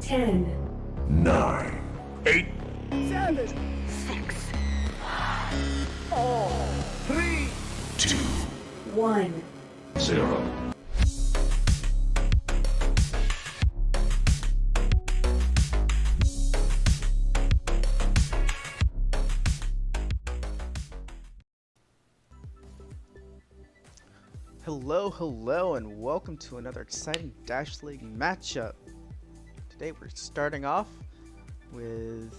10, 9, 8, 7, 6, 3, 2, 1. 0. Hello, and welcome to another exciting Dash League matchup. Today we're starting off with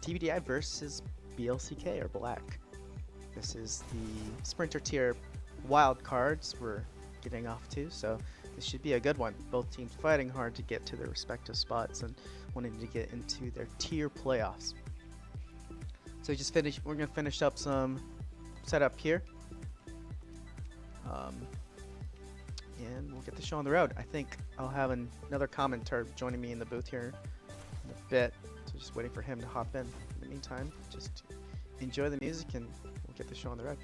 TBDi versus blck or black. This is the Sprinter tier wild cards we're getting off to, so this should be a good one. Both teams fighting hard to get to their respective spots and wanting to get into their tier playoffs. So we're gonna finish up some setup here. And we'll get the show on the road. I think I'll have another commentator joining me in the booth here in a bit. So just waiting for him to hop in the meantime, just enjoy the music and we'll get the show on the road.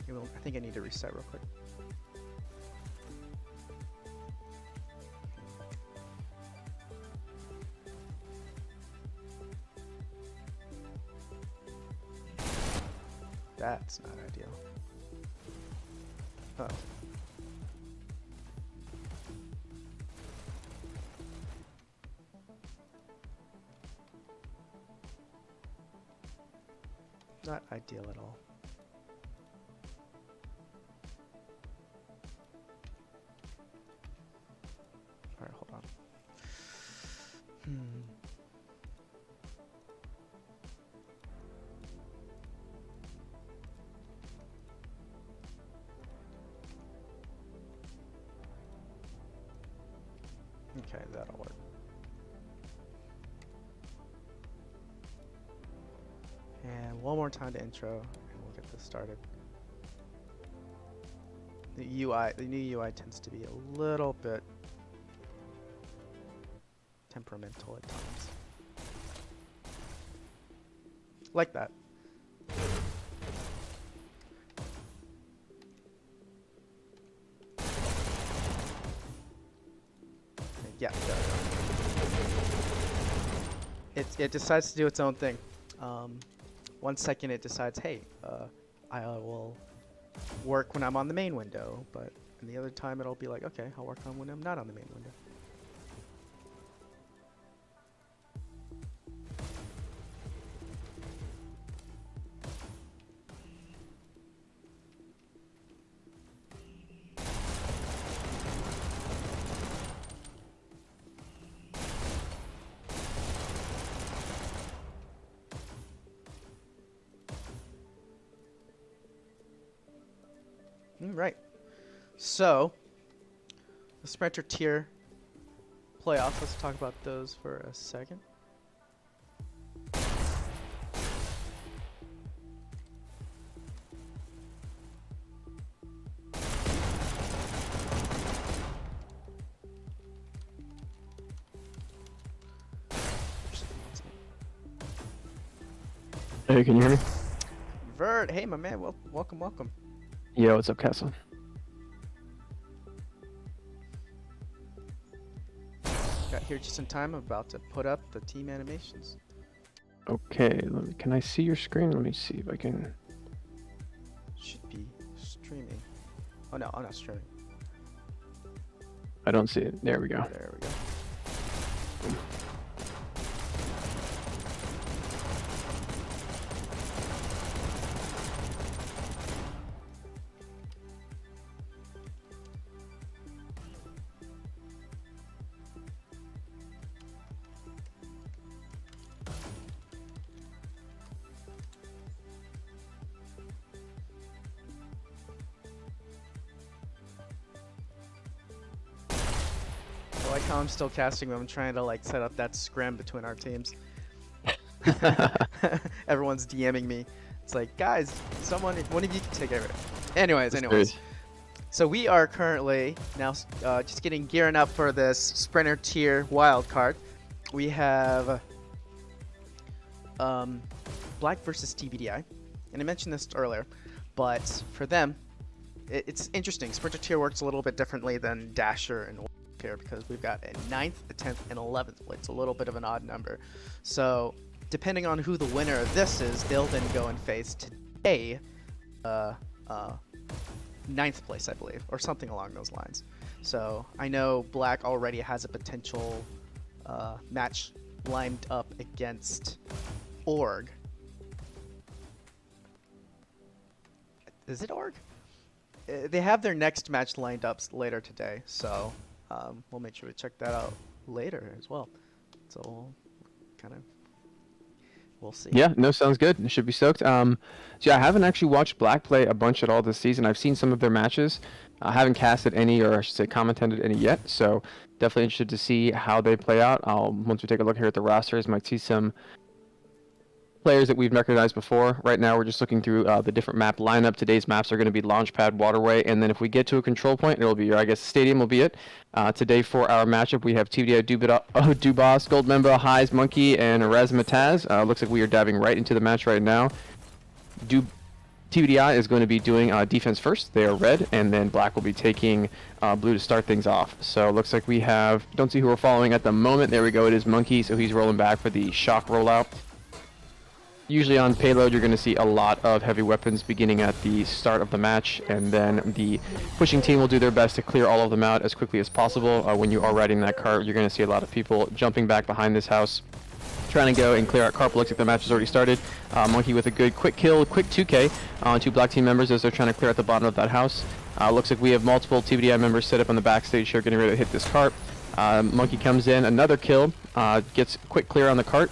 I think I need to reset real quick. That's not ideal. Oh. Not ideal at all. Alright, hold on. Okay, that'll work. And one more time to intro, and we'll get this started. The new UI tends to be a little bit temperamental at times. Like that. Yeah, there we go. It decides to do its own thing. 1 second it decides, hey, I will work when I'm on the main window, but in the other time it'll be like, okay, I'll work on when I'm not on the main window. Right. So, the Sprinter tier playoffs, let's talk about those for a second. Hey, can you hear me? Vert, hey my man, welcome. Yeah, what's up, Kastle? Got here just in time. I'm about to put up the team animations. Okay, can I see your screen? Let me see if I can. Should be streaming. Oh no, I'm not streaming. I don't see it. There we go. There we go. I like how I'm still casting them. I'm trying to like set up that scrim between our teams. Everyone's DMing me. It's like, guys, one of you can take over. Anyways. So we are currently now just gearing up for this Sprinter tier wild card. We have Black versus TBDi, and I mentioned this earlier, but for them, it's interesting. Sprinter tier works a little bit differently than Dasher and here because we've got a 9th, a 10th, and 11th place. It's a little bit of an odd number. So depending on who the winner of this is, they'll then go and face today 9th place, I believe, or something along those lines. So I know Black already has a potential match lined up against Org. Is it Org? They have their next match lined up later today, so we'll make sure we check that out later as well. So we'll kind of, we'll see. Yeah, no, sounds good. It should be stoked. So yeah, I haven't actually watched Black play a bunch at all this season. I've seen some of their matches. I haven't casted any, or I should say commentated any yet. So definitely interested to see how they play out. Once we take a look here at the rosters, might see some players that we've recognized before. Right now, we're just looking through the different map lineup. Today's maps are going to be Launchpad, Waterway, and then if we get to a control point, it'll be, I guess, Stadium will be it. Today for our matchup, we have TBDi, Dubas, Goldmember, Highs, Monkey, and Razzmatazz. Looks like we are diving right into the match right now. TBDi is going to be doing defense first. They are red, and then Black will be taking blue to start things off. So looks like we have, don't see who we're following at the moment. There we go, it is Monkey, so he's rolling back for the shock rollout. Usually on payload, you're going to see a lot of heavy weapons beginning at the start of the match, and then the pushing team will do their best to clear all of them out as quickly as possible. When you are riding that cart, you're going to see a lot of people jumping back behind this house, trying to go and clear out cart. Looks like the match has already started. Monkey with a good quick kill, quick 2K on 2 Black team members as they're trying to clear out the bottom of that house. Looks like we have multiple TBDi members set up on the backstage here, getting ready to hit this cart. Monkey comes in, another kill, gets quick clear on the cart.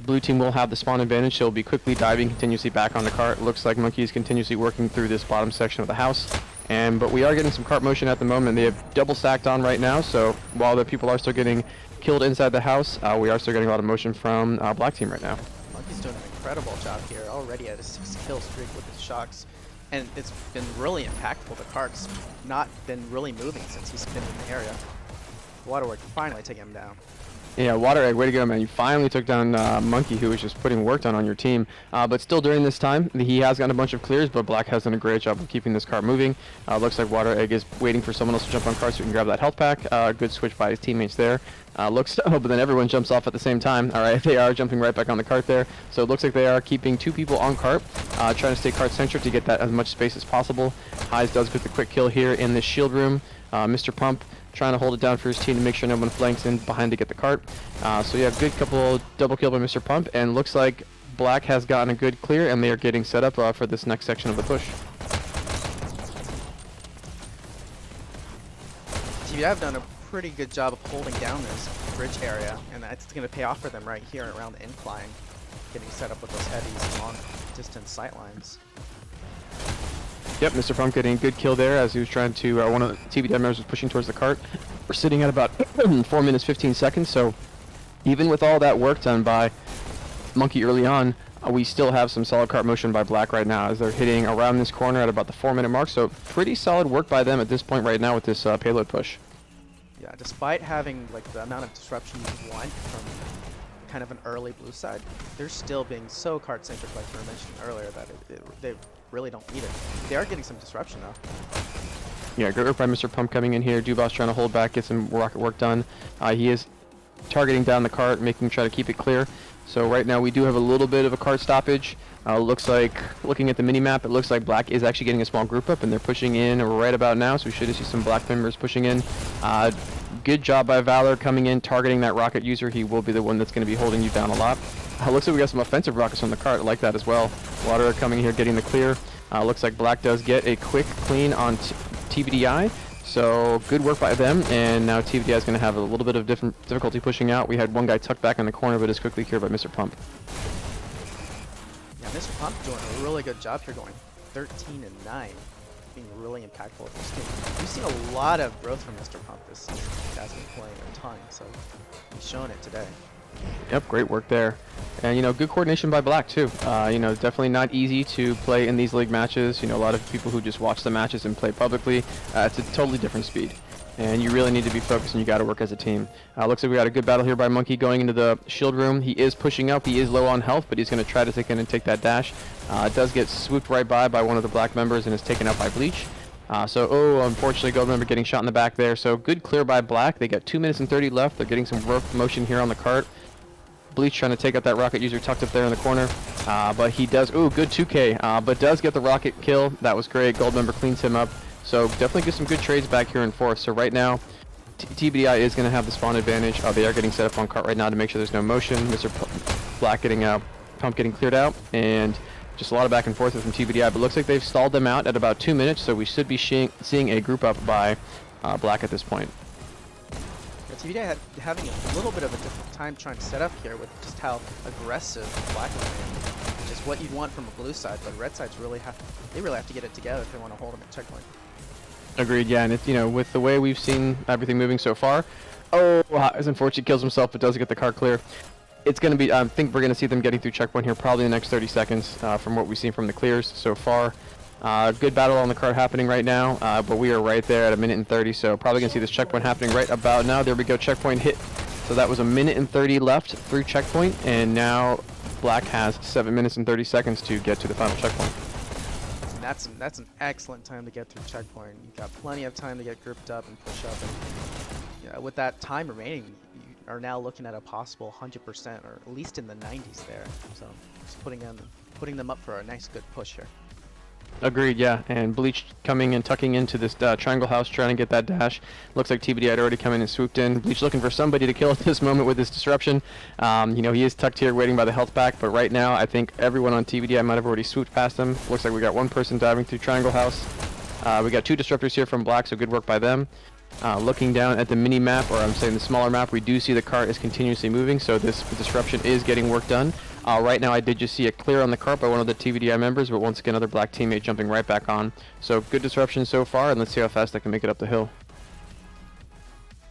Blue team will have the spawn advantage, so will be quickly diving continuously back on the cart. Looks like Monkey is continuously working through this bottom section of the house. But we are getting some cart motion at the moment. They have double stacked on right now, so while the people are still getting killed inside the house, we are still getting a lot of motion from Black team right now. Monkey's doing an incredible job here, already at a 6-kill streak with his shocks. And it's been really impactful. The cart's not been really moving since he's been in the area. Waterway finally taking him down. Yeah, Waterway, way to go, man. You finally took down Monkey, who was just putting work on your team. But still, during this time, he has gotten a bunch of clears, but Black has done a great job of keeping this cart moving. Looks like Waterway is waiting for someone else to jump on cart so he can grab that health pack. Good switch by his teammates there. But then everyone jumps off at the same time. All right, they are jumping right back on the cart there. So it looks like they are keeping 2 people on cart, trying to stay cart-centric to get that as much space as possible. Highs does get the quick kill here in this shield room. Mr. Pump trying to hold it down for his team to make sure no one flanks in behind to get the cart. So yeah, good couple double kill by Mr. Pump, and looks like Black has gotten a good clear, and they are getting set up for this next section of the push. TBDi have done a pretty good job of holding down this bridge area, and that's going to pay off for them right here around the incline, getting set up with those heavies long distance sight lines. Yep, Mr. Pump getting a good kill there as he was trying to, one of the TBDi members was pushing towards the cart. We're sitting at about 4 minutes 15 seconds, so even with all that work done by Monkey early on, we still have some solid cart motion by Black right now as they're hitting around this corner at about the 4-minute mark, so pretty solid work by them at this point right now with this payload push. Yeah, despite having like the amount of disruption you want from kind of an early blue side, they're still being so cart-centric, like we were mentioning earlier, that they really don't need it. They are getting some disruption though. Yeah, great work by Mr. Pump coming in here. Dubas trying to hold back, get some rocket work done. He is targeting down the cart, try to keep it clear. So right now we do have a little bit of a cart stoppage. Looks like, looking at the mini-map, it looks like Black is actually getting a small group up, and they're pushing in right about now, so we should see some Black members pushing in. Good job by Valor coming in, targeting that rocket user. He will be the one that's going to be holding you down a lot. Looks like we got some offensive rockets on the cart. I like that as well. Water coming here, getting the clear. Looks like Black does get a quick clean on TBDi. So good work by them, and now TBDi is going to have a little bit of difficulty pushing out. We had one guy tucked back in the corner, but is quickly cured by Mr. Pump. Yeah, Mr. Pump doing a really good job here, going 13-9, being really impactful with this team. We've seen a lot of growth from Mr. Pump this season. He has been playing a ton, so he's showing it today. Yep, great work there. And, good coordination by Black, too. Definitely not easy to play in these league matches. A lot of people who just watch the matches and play publicly, it's a totally different speed. And you really need to be focused, and you got to work as a team. Looks like we got a good battle here by Monkey going into the shield room. He is pushing up. He is low on health, but he's going to try to take in and take that dash. Does get swooped right by one of the Black members and is taken out by Bleach. Unfortunately, Gold Member getting shot in the back there. So good clear by Black. They got 2 minutes and 30 left. They're getting some rough motion here on the cart. Bleach trying to take out that rocket user tucked up there in the corner. But he does, good 2K, but does get the rocket kill. That was great. Gold Member cleans him up. So definitely get some good trades back here in fourth. So right now, TBDi is going to have the spawn advantage. They are getting set up on cart right now to make sure there's no motion. Mr. Black getting pump getting cleared out, and just a lot of back and forth from TBDi. But looks like they've stalled them out at about 2 minutes, so we should be seeing a group up by Black at this point. Yeah, TBDi having a little bit of a difficult time trying to set up here with just how aggressive Black is being. Which is what you'd want from a blue side, but red sides really have to get it together if they want to hold them at checkpoint. Agreed, yeah, and it's, with the way we've seen everything moving so far, as unfortunate kills himself, but does get the car clear. It's going to be, I think we're going to see them getting through checkpoint here probably in the next 30 seconds from what we've seen from the clears so far. Good battle on the cart happening right now, but we are right there at 1 minute and 30, so probably going to see this checkpoint happening right about now. There we go, checkpoint hit. So that was 1 minute and 30 left through checkpoint, and now Black has 7 minutes and 30 seconds to get to the final checkpoint. That's an excellent time to get through checkpoint. You've got plenty of time to get grouped up and push up. And with that time remaining, you are now looking at a possible 100%, or at least in the 90s there. So just putting them up for a nice good push here. Agreed, yeah, and Bleach coming and tucking into this triangle house, trying to get that dash. Looks like TBDi had already come in and swooped in. Bleach looking for somebody to kill at this moment with this disruption. He is tucked here waiting by the health pack, but right now I think everyone on TBDi might have already swooped past him. Looks like we got one person diving through triangle house. We got 2 disruptors here from Black, so good work by them. Looking down at the mini map, or I'm saying the smaller map, we do see the cart is continuously moving, so this disruption is getting work done. Right now I did just see a clear on the cart by one of the TBDi members, but once again another Black teammate jumping right back on. So good disruption so far, and let's see how fast I can make it up the hill.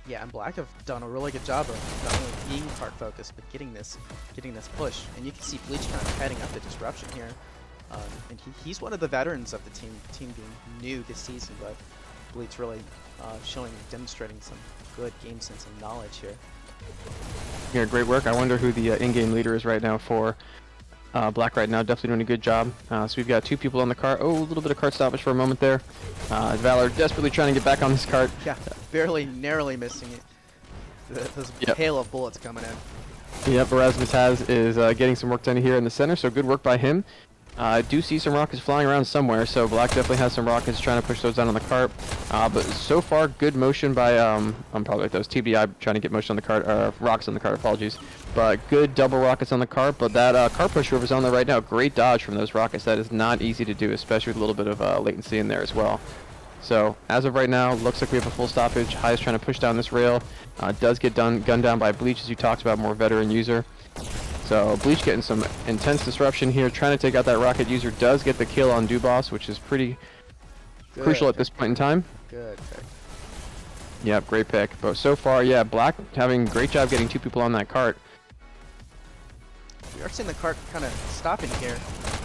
Yeah, and Black have done a really good job of not only being cart focused, but getting this push. And you can see Bleach kind of heading up the disruption here. And he's one of the veterans of the team being new this season, but Bleach really demonstrating some good game sense and knowledge here. Yeah, great work. I wonder who the in-game leader is right now for Black right now. Definitely doing a good job. So we've got 2 people on the cart. A little bit of cart stoppage for a moment there. Valor desperately trying to get back on this cart. Yeah, narrowly missing it. There's a hail of bullets coming in. Yep, Razmataz is getting some work done here in the center, so good work by him. I do see some rockets flying around somewhere, so Black definitely has some rockets trying to push those down on the cart. But so far, good motion by, I'm probably like those TBDi trying to get motion on the cart, rocks on the cart, apologies. But good double rockets on the cart, but that cart push whoever's on there right now, great dodge from those rockets. That is not easy to do, especially with a little bit of latency in there as well. So as of right now, looks like we have a full stoppage. High is trying to push down this rail. Does get gunned down by Bleach, as you talked about, more veteran user. So Bleach getting some intense disruption here, trying to take out that rocket user. Does get the kill on Dubas, which is pretty crucial at this point in time. Good pick. Yep, great pick. But so far, yeah, Black having a great job getting 2 people on that cart. We are seeing the cart kind of stopping here.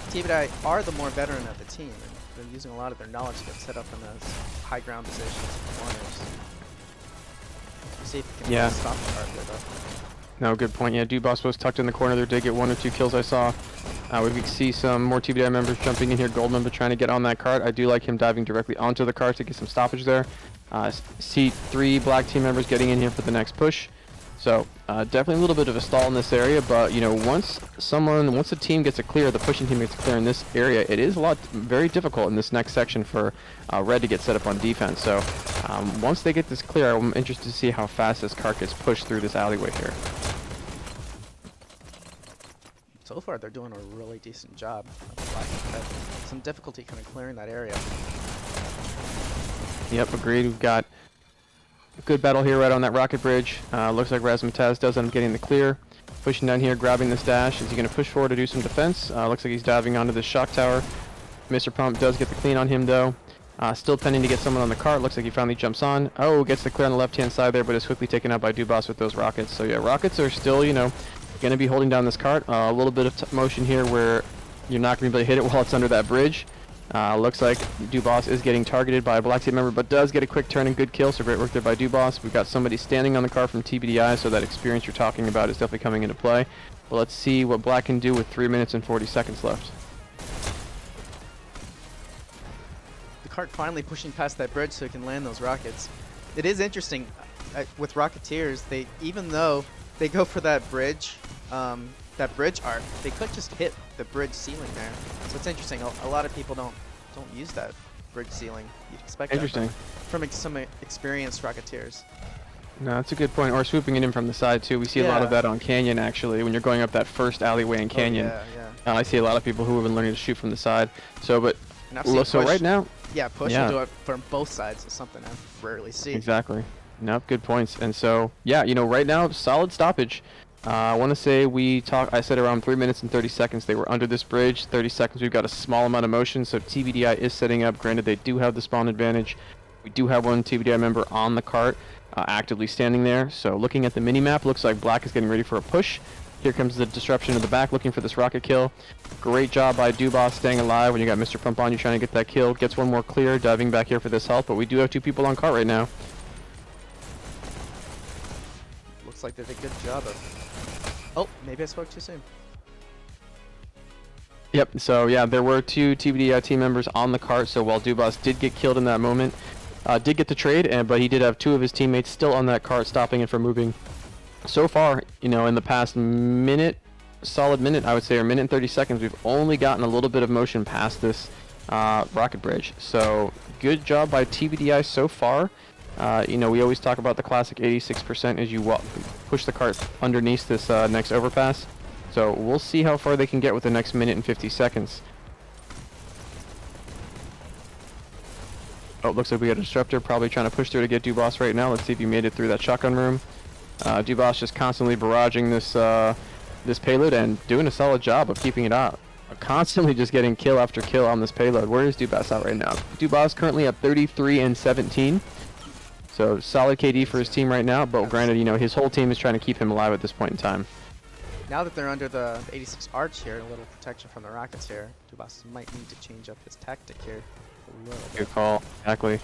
TBDi are the more veteran of the team, and they're using a lot of their knowledge to get set up in those high ground positions and corners. See if we can stop the cart here, though. No, good point. Yeah, Dubas was tucked in the corner there. Did get 1 or 2 kills I saw. We can see some more TBDi members jumping in here. Gold member trying to get on that cart. I do like him diving directly onto the cart to get some stoppage there. See 3 Black team members getting in here for the next push. So definitely a little bit of a stall in this area, but once a team gets a clear, the pushing team gets a clear in this area, it is very difficult in this next section for Red to get set up on defense. So once they get this clear, I'm interested to see how fast this cart gets pushed through this alleyway here. So far, they're doing a really decent job. Some difficulty kind of clearing that area. Yep, agreed. We've got a good battle here right on that rocket bridge. Looks like Razmataz does end up getting the clear. Pushing down here, grabbing this dash. Is he going to push forward to do some defense? Looks like he's diving onto this shock tower. Mr. Pump does get the clean on him, though. Still pending to get someone on the cart. Looks like he finally jumps on. Gets the clear on the left-hand side there, but is quickly taken out by Dubas with those rockets. So yeah, rockets are still, going to be holding down this cart. A little bit of motion here where you're not going to be able to hit it while it's under that bridge. Looks like Dubas is getting targeted by a Black team member, but does get a quick turn and good kill, so great work there by Dubas. We've got somebody standing on the car from TBDi, so that experience you're talking about is definitely coming into play. Well, let's see what Black can do with 3 minutes and 40 seconds left. cart finally pushing past that bridge so it can land those rockets. It is interesting with Rocketeers. Even though they go for that bridge arc, they could just hit the bridge ceiling there. So it's interesting. A lot of people don't use that bridge ceiling. You'd expect Interesting. that from some experienced Rocketeers. No, that's a good point. Or swooping it in from the side too. We see a lot of that on Canyon actually. When you're going up that first alleyway in Canyon, I see a lot of people who have been learning to shoot from the side. So, but so right now, push will do it from both sides. Is something I rarely see. Exactly. Nope, good points. And so, yeah, right now, solid stoppage. I want to say I said around 3 minutes and 30 seconds they were under this bridge. 30 seconds, we've got a small amount of motion, so TBDi is setting up. Granted, they do have the spawn advantage. We do have one TBDi member on the cart, actively standing there. So looking at the mini-map, looks like Black is getting ready for a push. Here comes the disruption in the back, looking for this rocket kill. Great job by Dubas staying alive when you got Mr. Pump on you trying to get that kill. Gets one more clear, diving back here for this help, but we do have 2 people on cart right now. Looks like they did a good job of... Oh, maybe I spoke too soon. Yep, so yeah, there were 2 TBDi team members on the cart, so while Dubas did get killed in that moment, did get the trade, but he did have 2 of his teammates still on that cart, stopping it from moving. So far, in the past solid minute, I would say, or minute and 30 seconds, we've only gotten a little bit of motion past this rocket bridge. So good job by TBDi so far. We always talk about the classic 86% as you push the cart underneath this next overpass. So we'll see how far they can get with the next minute and 50 seconds. Oh, looks like we got a disruptor probably trying to push through to get Dubas right now. Let's see if he made it through that shotgun room. Dubas just constantly barraging this payload and doing a solid job of keeping it out. Constantly just getting kill after kill on this payload. Where is Dubas at right now? Dubas currently at 33 and 17. So solid KD for his team right now, but granted, his whole team is trying to keep him alive at this point in time. Now that they're under the 86 arch here, a little protection from the rockets here, Dubas might need to change up his tactic here a little bit. Good call, exactly.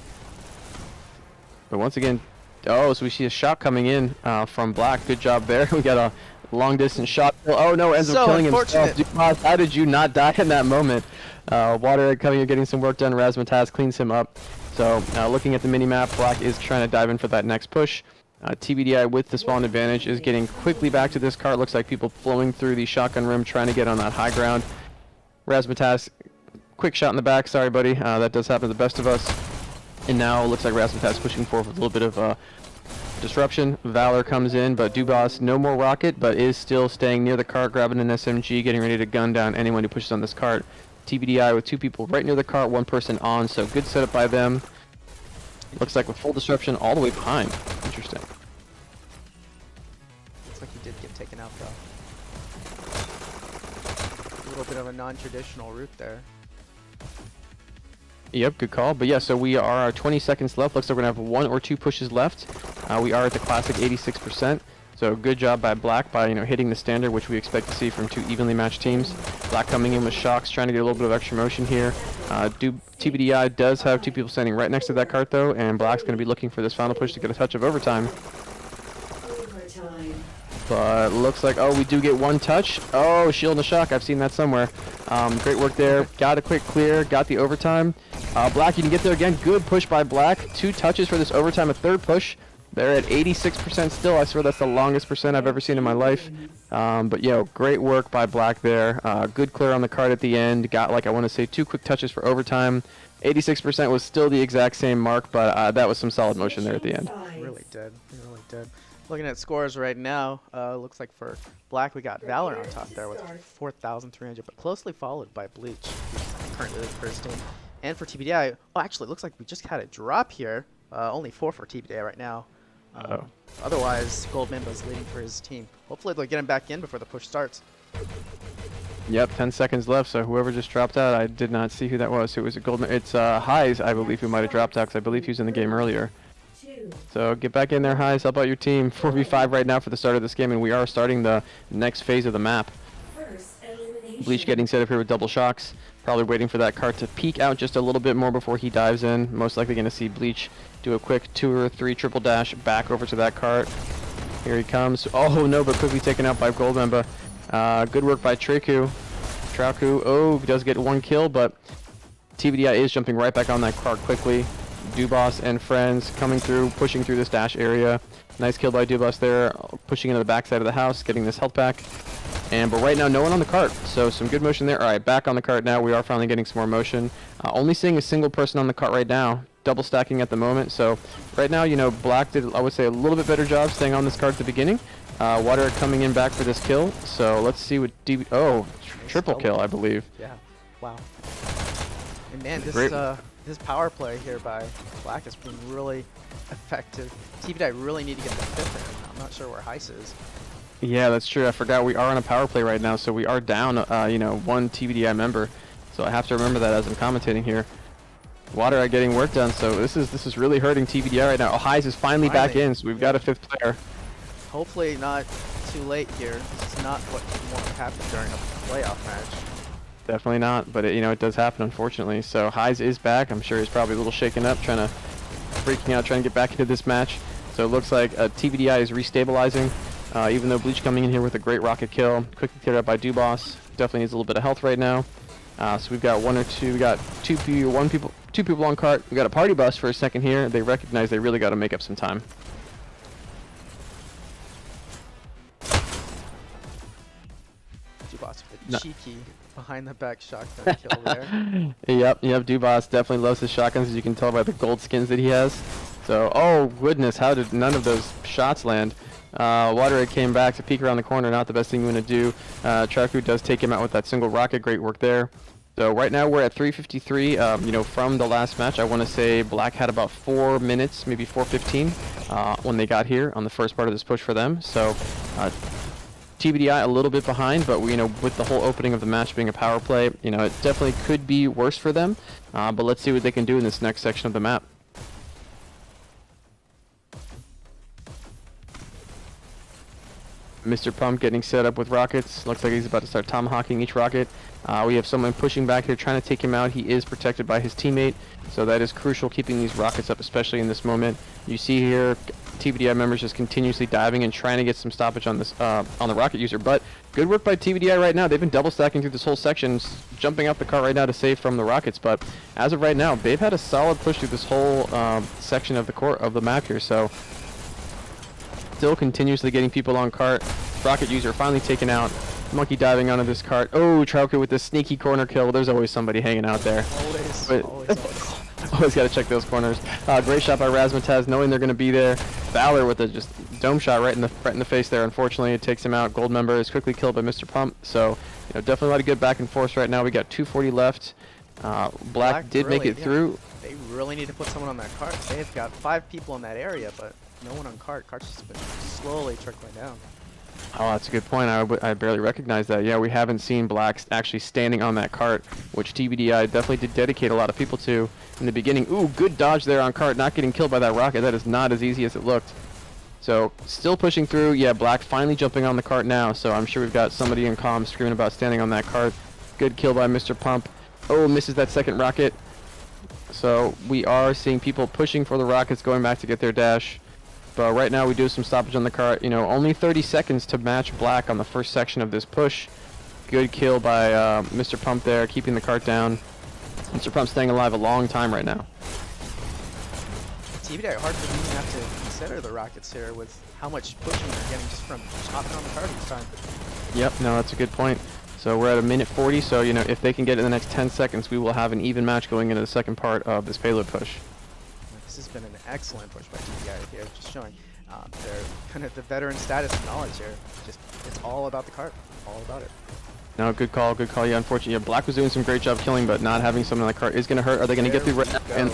But once again, so we see a shot coming in from Black. Good job there. We got a long distance shot. Oh no, ends up killing himself. Dubas, how did you not die in that moment? Waterway coming in, getting some work done. Razmataz cleans him up. So looking at the mini-map, Black is trying to dive in for that next push. TBDi with the spawn advantage is getting quickly back to this cart. Looks like people flowing through the shotgun rim trying to get on that high ground. Razmataz, quick shot in the back. Sorry, buddy. That does happen to the best of us. And now it looks like Razmataz pushing forward with a little bit of disruption. Valor comes in, but Dubas, no more rocket, but is still staying near the cart, grabbing an SMG, getting ready to gun down anyone who pushes on this cart. TBDi with 2 people right near the cart, 1 person on, so good setup by them. Looks like with full disruption all the way behind. Interesting. Looks like he did get taken out though. A little bit of a non-traditional route there. Yep, good call. But yeah, so we are 20 seconds left. Looks like we're going to have 1 or 2 pushes left. We are at the classic 86%. So good job by Black by hitting the standard, which we expect to see from 2 evenly matched teams. Black coming in with shocks, trying to get a little bit of extra motion here. TBDi does have 2 people standing right next to that cart though, and Black's going to be looking for this final push to get a touch of overtime. But looks like, we do get 1 touch. Oh, shield and a shock. I've seen that somewhere. Great work there. Got a quick clear. Got the overtime. Black, you can get there again. Good push by Black. 2 touches for this overtime. A 3rd push. They're at 86% still. I swear that's the longest percent I've ever seen in my life. But great work by Black there. Good clear on the cart at the end. Got, I want to say, 2 quick touches for overtime. 86% was still the exact same mark, but that was some solid motion there at the end. Really did. Really did. Looking at scores right now, looks like for Black we got Valor on top there with 4,300, but closely followed by Bleach, who's currently the first team. And for TBDi, actually, it looks like we just had a drop here. Only 4 for TBDi right now. Otherwise, Gold Mimba's leading for his team. Hopefully they'll get him back in before the push starts. Yep, 10 seconds left, so whoever just dropped out, I did not see who that was. It was a Gold It's Highs, I believe, who might have dropped out, because I believe he was in the game earlier. So get back in there, Highs. How about your team? 4v5 right now for the start of this game, and we are starting the next phase of the map. Bleach getting set up here with double shocks. Probably waiting for that cart to peek out just a little bit more before he dives in. Most likely going to see Bleach do a quick 2 or 3 triple dash back over to that cart. Here he comes. Oh no, but quickly taken out by Goldmemba. Good work by Trauku. Oh, does get 1 kill, but TBDi is jumping right back on that cart quickly. Dubas and friends coming through, pushing through this dash area. Nice kill by Dubas there, pushing into the backside of the house, getting this health back. But right now, no one on the cart, so some good motion there. All right, back on the cart now. We are finally getting some more motion. Only seeing a single person on the cart right now, double stacking at the moment. So right now, you know, Black did, I would say, a little bit better job staying on this cart at the beginning. Water coming in back for this kill. So let's see what triple kill, I believe. Yeah, wow. And man, Great. this power play here by Black has been really effective. TBDi really need to get the fifth in. I'm not sure where Heis is. Yeah, that's true. I forgot we are on a power play right now, so we are down, you know, one TBDi member. So I have to remember that as I'm commentating here. Water getting work done, so this is really hurting TBDi right now. Oh, Heis is finally back in, so we've got a fifth player. Hopefully not too late here. This is not what you want to happen during a playoff match. Definitely not, but you know, it does happen, unfortunately. So Heis is back. I'm sure he's probably a little shaken up, freaking out, trying to get back into this match. So it looks like TBDi is restabilizing. Even though Bleach coming in here with a great rocket kill, quickly cleared up by Dubas. Definitely needs a little bit of health right now. So we've got two people on cart. We got a party bus for a second here. They recognize they really got to make up some time. Dubas with a cheeky behind the back shotgun kill there. Yep. Dubas definitely loves his shotguns, as you can tell by the gold skins that he has. So, oh goodness, how did none of those shots land? Waterway came back to peek around the corner, not the best thing you want to do. Traku does take him out with that single rocket, great work there. So right now we're at 353, you know, from the last match. I want to say Black had about 4 minutes, maybe 4:15, when they got here on the first part of this push for them. So TBDi a little bit behind, but you know, with the whole opening of the match being a power play, you know, it definitely could be worse for them. But let's see what they can do in this next section of the map. Mr. Pump getting set up with rockets. Looks like he's about to start tomahawking each rocket. We have someone pushing back here trying to take him out. He is protected by his teammate, so that is crucial, keeping these rockets up, especially in this moment. You see here TBDi members just continuously diving and trying to get some stoppage on this on the rocket user. But good work by TBDi right now. They've been double stacking through this whole section, jumping up the cart right now to save from the rockets. But as of right now, they've had a solid push through this whole section of the map here. So still continuously getting people on cart. Rocket user finally taken out. Monkey diving onto this cart. Oh, Trauke with the sneaky corner kill. There's always somebody hanging out there. Always got to check those corners. Great shot by Razmataz, knowing they're going to be there. Valor with a just dome shot right in the face there. Unfortunately, it takes him out. Gold member is quickly killed by Mr. Pump. So, you know, definitely a lot of good back and forth right now. We got 240 left. Black did really make it through. They really need to put someone on that cart. They've got 5 people in that area, but no one on cart. Cart's just been slowly trickling down. Oh, that's a good point. I barely recognize that. Yeah, we haven't seen Black actually standing on that cart, which TBDi definitely did dedicate a lot of people to in the beginning. Ooh, good dodge there on cart, not getting killed by that rocket. That is not as easy as it looked. So, still pushing through. Yeah, Black finally jumping on the cart now, so I'm sure we've got somebody in comm screaming about standing on that cart. Good kill by Mr. Pump. Oh, misses that second rocket. So, we are seeing people pushing for the rockets, going back to get their dash. But right now we do some stoppage on the cart. You know, only 30 seconds to match Black on the first section of this push. Good kill by Mr. Pump there, keeping the cart down. Mr. Pump staying alive a long time right now. TBDi hard for me to have to consider the rockets here with how much pushing they're getting just from hopping on the cart each time. Yep, no, that's a good point. So we're at 1:40, so you know, if they can get in the next 10 seconds, we will have an even match going into the second part of this payload push. This has been an excellent push by TBDi here, just showing their kind of the veteran status and knowledge here. Just it's all about the cart, all about it. No, good call, good call. Yeah, unfortunately, yeah, Black was doing some great job killing, but not having someone on the cart is going to hurt. Are they going to get through right now? And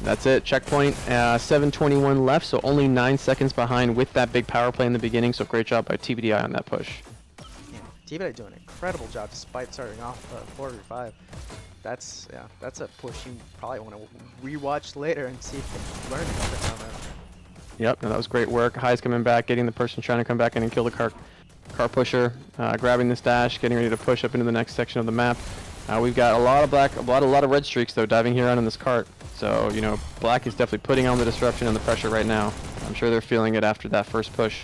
that's it. Checkpoint. 7:21 left, so only 9 seconds behind with that big power play in the beginning. So great job by TBDi on that push. Yeah, TBDi doing an incredible job despite starting off 4v5. That's a push you probably want to rewatch later and see if you can learn something from it. Yep, no, that was great work. High's coming back, getting the person trying to come back in and kill the car pusher, grabbing this dash, getting ready to push up into the next section of the map. We've got a lot of red streaks though diving here on in this cart. So you know, Black is definitely putting on the disruption and the pressure right now. I'm sure they're feeling it after that first push.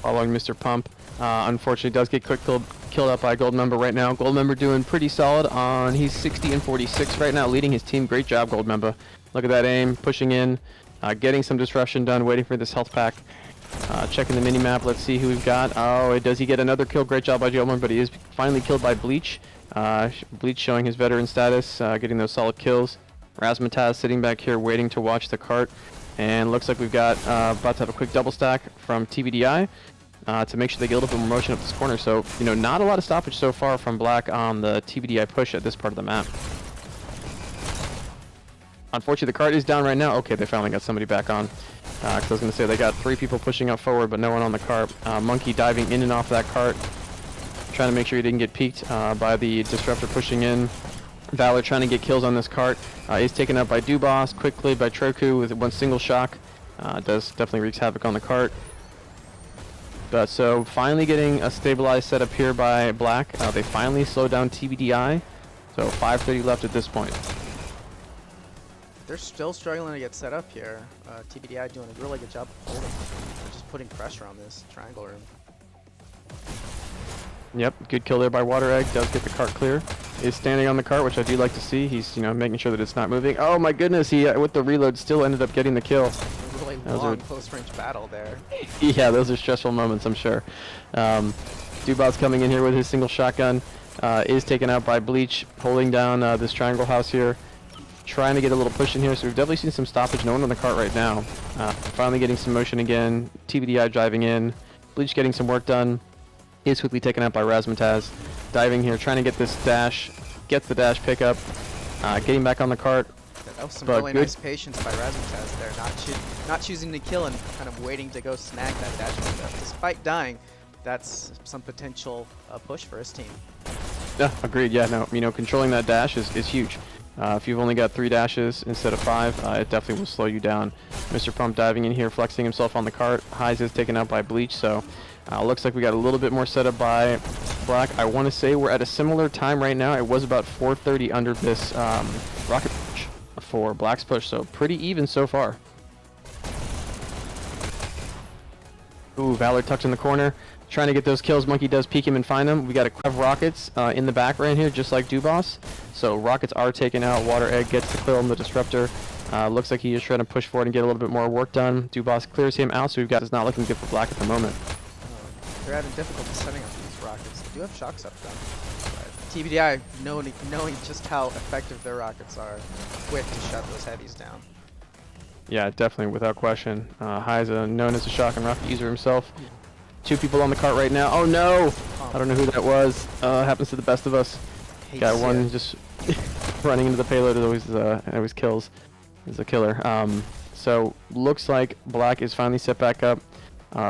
Following Mr. Pump. Unfortunately does get killed killed out by Goldmember right now. Goldmember doing pretty solid on, he's 60 and 46 right now, leading his team. Great job, Goldmember. Look at that aim, pushing in, getting some disruption done, waiting for this health pack. Checking the mini-map, let's see who we've got. Oh, does he get another kill? Great job by Goldmember, but he is finally killed by Bleach. Bleach showing his veteran status, getting those solid kills. Razmataz sitting back here waiting to watch the cart. And looks like we've got about to have a quick double stack from TBDi to make sure they get a little bit more motion up this corner. So, you know, not a lot of stoppage so far from Black on the TBDi push at this part of the map. Unfortunately, the cart is down right now. Okay, they finally got somebody back on. 'Cause I was going to say they got 3 people pushing up forward, but no one on the cart. Monkey diving in and off that cart, trying to make sure he didn't get peeked by the Disruptor pushing in. Valor trying to get kills on this cart. Is taken up by Dubas, quickly by Troku with one single shock. Does definitely wreaks havoc on the cart. But so finally getting a stabilized setup here by Black. They finally slowed down TBDi. So 5:30 left at this point. They're still struggling to get set up here. TBDi doing a really good job of holding. They're just putting pressure on this triangle room. Yep, good kill there by Water Egg. Does get the cart clear. Is standing on the cart, which I do like to see. He's, you know, making sure that it's not moving. Oh my goodness, he with the reload still ended up getting the kill. A really long close-range battle there. Yeah, those are stressful moments, I'm sure. Dubas coming in here with his single shotgun. Is taken out by Bleach, holding down this triangle house here. Trying to get a little push in here, so we've definitely seen some stoppage. No one on the cart right now. Finally getting some motion again. TBDi driving in. Bleach getting some work done. Is quickly taken out by Razmataz. Diving here, trying to get this dash. Gets the dash pickup. Getting back on the cart. That was some really nice patience by Razmataz there. Not choosing to kill and kind of waiting to go snag that dash pickup. Despite dying, that's some potential push for his team. Yeah, agreed. Yeah, no, you know, controlling that dash is huge. If you've only got 3 dashes instead of 5, it definitely will slow you down. Mr. Pump diving in here, flexing himself on the cart. Highs is taken out by Bleach, so looks like we got a little bit more setup by Black. I want to say we're at a similar time right now. It was about 4:30 under this rocket push for Black's push, so pretty even so far. Ooh, Valor tucked in the corner. Trying to get those kills. Monkey does peek him and find him. We got a have rockets in the back right here, just like Dubas. So rockets are taken out. Water Egg gets the kill on the Disruptor. Looks like he is trying to push forward and get a little bit more work done. Dubas clears him out, so we've got is not looking good for Black at the moment. They're having difficulty setting up these rockets. They do have shocks up them. TBDi knowing just how effective their rockets are, quick to shut those heavies down. Yeah, definitely, without question. Hyza, known as a shock and rocket user himself. 2 people on the cart right now. Oh no! I don't know who that was. Happens to the best of us. Got one just running into the payload. It always kills. Is a killer. So looks like Black is finally set back up.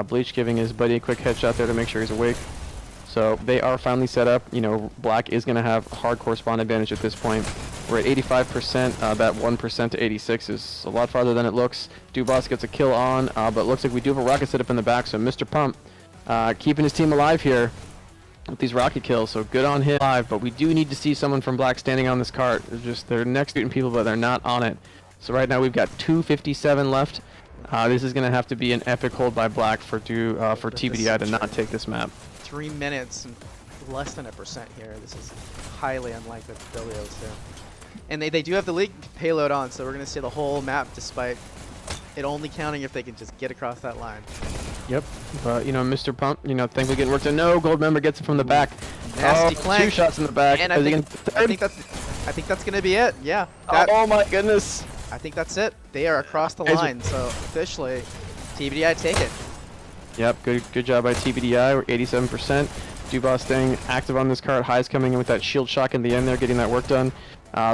Bleach giving his buddy a quick headshot there to make sure he's awake. So they are finally set up. You know, Black is going to have hardcore spawn advantage at this point. We're at 85%. That 1% to 86 is a lot farther than it looks. Dubas gets a kill on, but looks like we do have a rocket set up in the back. So Mr. Pump keeping his team alive here with these rocket kills. So good on him alive, but we do need to see someone from Black standing on this cart. They're next shooting people, but they're not on it. So right now we've got 2:57 left. This is going to have to be an epic hold by Black for TBDi to not take this map. 3 minutes and less than 1% here. This is highly unlikely for Billios here. And they do have the leak payload on, so we're going to see the whole map despite it only counting if they can just get across that line. Yep, but you know, Mr. Pump, you know, thankfully getting worked on. No, Goldmember gets it from the back. Nasty flank. 2 shots in the back. And I think that's going to be it. Yeah. Oh my goodness. I think that's it. They are across the line, so officially, TBDi take it. Yep, good job by TBDi. We're 87%. Dubas staying active on this cart. Highs coming in with that shield shock in the end there, getting that work done.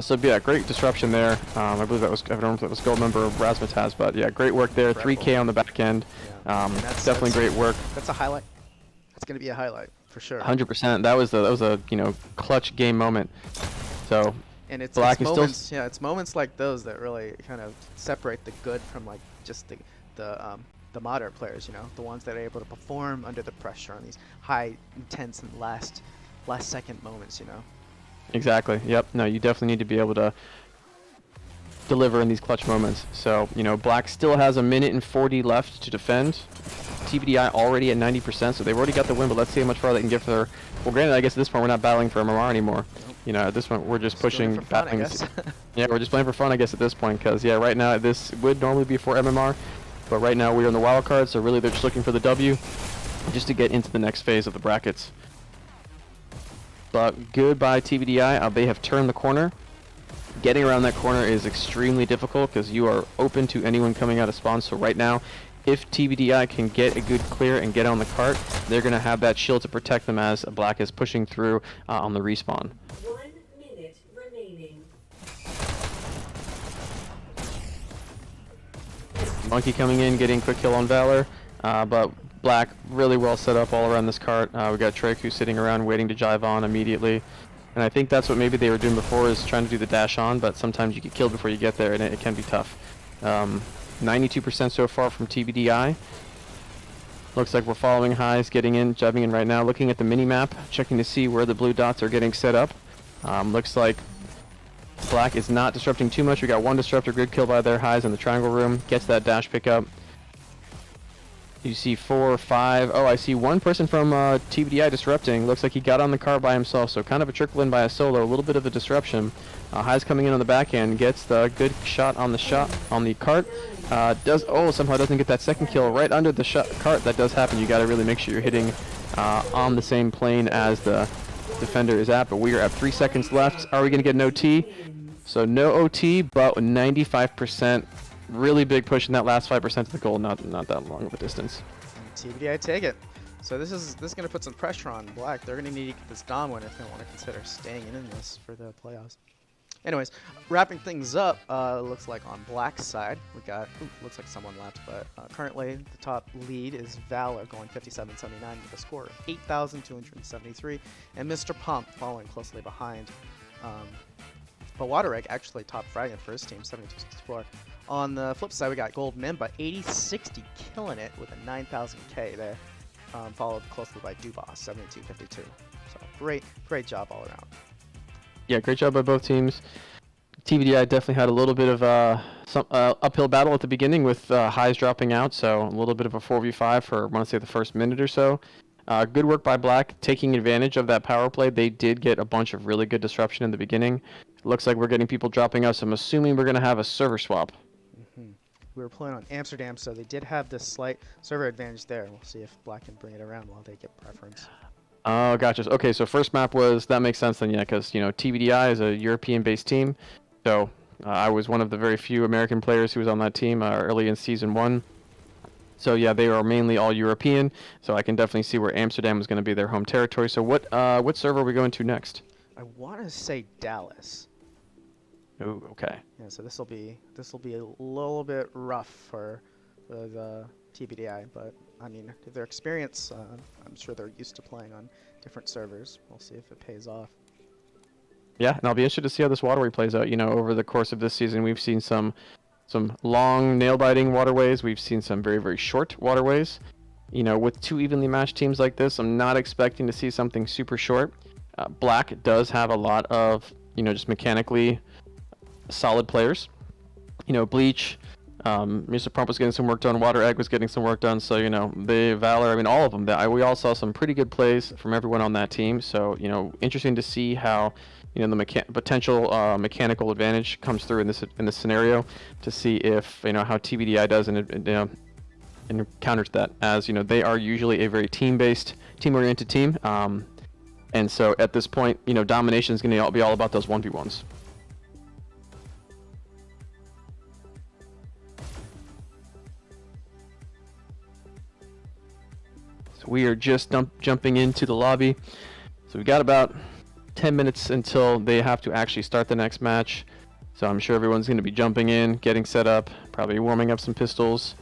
So yeah, great disruption there. I believe that was, I don't know if that was Goldmember or Razmataz, but yeah, great work there. Incredible. 3K on the back end. Yeah. Definitely great work. That's a highlight. That's going to be a highlight for sure. 100%. That was a you know, clutch game moment. So. And it's Black moments, is still... yeah, it's moments like those that really kind of separate the good from like just the moderate players, you know, the ones that are able to perform under the pressure on these high, intense, and last second moments, you know. Exactly. Yep. No, you definitely need to be able to deliver in these clutch moments. So, you know, Black still has 1:40 left to defend. TBDi already at 90%, so they've already got the win, but let's see how much farther they can get for their... Well, granted, I guess at this point we're not battling for MMR anymore. You know, at this point we're just pushing... for fun, I guess. Yeah, we're just playing for fun, I guess, at this point, because, yeah, right now this would normally be for MMR, but right now we're on the wild card, so really they're just looking for the W, just to get into the next phase of the brackets. But goodbye TBDi, they have turned the corner. Getting around that corner is extremely difficult because you are open to anyone coming out of spawn. So right now, if TBDi can get a good clear and get on the cart, they're going to have that shield to protect them as Black is pushing through on the respawn. 1 minute remaining. Monkey coming in, getting quick kill on Valor, but Black really well set up all around this cart. We got Drake who's sitting around waiting to jive on immediately. And I think that's what maybe they were doing before, is trying to do the dash on, but sometimes you get killed before you get there, and it can be tough. 92% so far from TBDi. Looks like we're following highs, getting in, jiving in right now. Looking at the mini-map, checking to see where the blue dots are getting set up. Looks like Black is not disrupting too much. We got one disruptor, good kill by their highs in the triangle room. Gets that dash pickup. You see 4 or 5. Oh, I see one person from TBDi disrupting. Looks like he got on the car by himself, so kind of a trickle in by a solo. A little bit of a disruption. Highs coming in on the back end. Gets the good shot on the cart. Somehow doesn't get that second kill right under the cart. That does happen. You got to really make sure you're hitting on the same plane as the defender is at. But we are at 3 seconds left. Are we going to get an OT? So no OT, but 95%. Really big push in that last 5% of the goal, not that long of a distance. TBDi take it. So this is going to put some pressure on Black. They're going to need to get this Dom win if they want to consider staying in this for the playoffs. Anyways, wrapping things up, looks like on Black's side, we got, looks like someone left, but currently the top lead is Valor going 57-79 with a score of 8,273, and Mr. Pump following closely behind. But Waterway actually top fragging for his team, 72-64. On the flip side, we got Gold Mimba, 80-60, killing it with a 9,000K there, followed closely by Dubois, 72-52. So great job all around. Yeah, great job by both teams. TBDi definitely had a little bit of some uphill battle at the beginning with highs dropping out, so a little bit of a 4v5 for, I want to say, the first minute or so. Good work by Black, taking advantage of that power play. They did get a bunch of really good disruption in the beginning. Looks like we're getting people dropping us. I'm assuming we're going to have a server swap. We were playing on Amsterdam, so they did have this slight server advantage there. We'll see if Black can bring it around while they get preference. Oh, gotcha. Okay, so first map was, that makes sense then, yeah, because, you know, TBDi is a European-based team. So I was one of the very few American players who was on that team early in Season 1. So yeah, they are mainly all European, so I can definitely see where Amsterdam is going to be their home territory. So what server are we going to next? I want to say Dallas. Oh, okay. Yeah, so this will be a little bit rough for the TBDi, but I mean, their experience, I'm sure they're used to playing on different servers. We'll see if it pays off. Yeah, and I'll be interested to see how this Waterway plays out. You know, over the course of this season, we've seen some long nail-biting waterways. We've seen some very, very short waterways. You know, with two evenly matched teams like this, I'm not expecting to see something super short. Black does have a lot of, you know, just mechanically solid players. You know, Bleach, Mr. Pump was getting some work done, Water Egg was getting some work done, so, you know, Valor, I mean, all of them. We all saw some pretty good plays from everyone on that team, so, you know, interesting to see how, you know, the potential mechanical advantage comes through in this scenario, to see if, you know, how TBDi does and counters that, as, you know, they are usually a very team-based, team-oriented team, and so at this point, you know, domination is going to be all about those 1v1s. So we are just jumping into the lobby, so we got about 10 minutes until they have to actually start the next match. So I'm sure everyone's going to be jumping in, getting set up, probably warming up some pistols,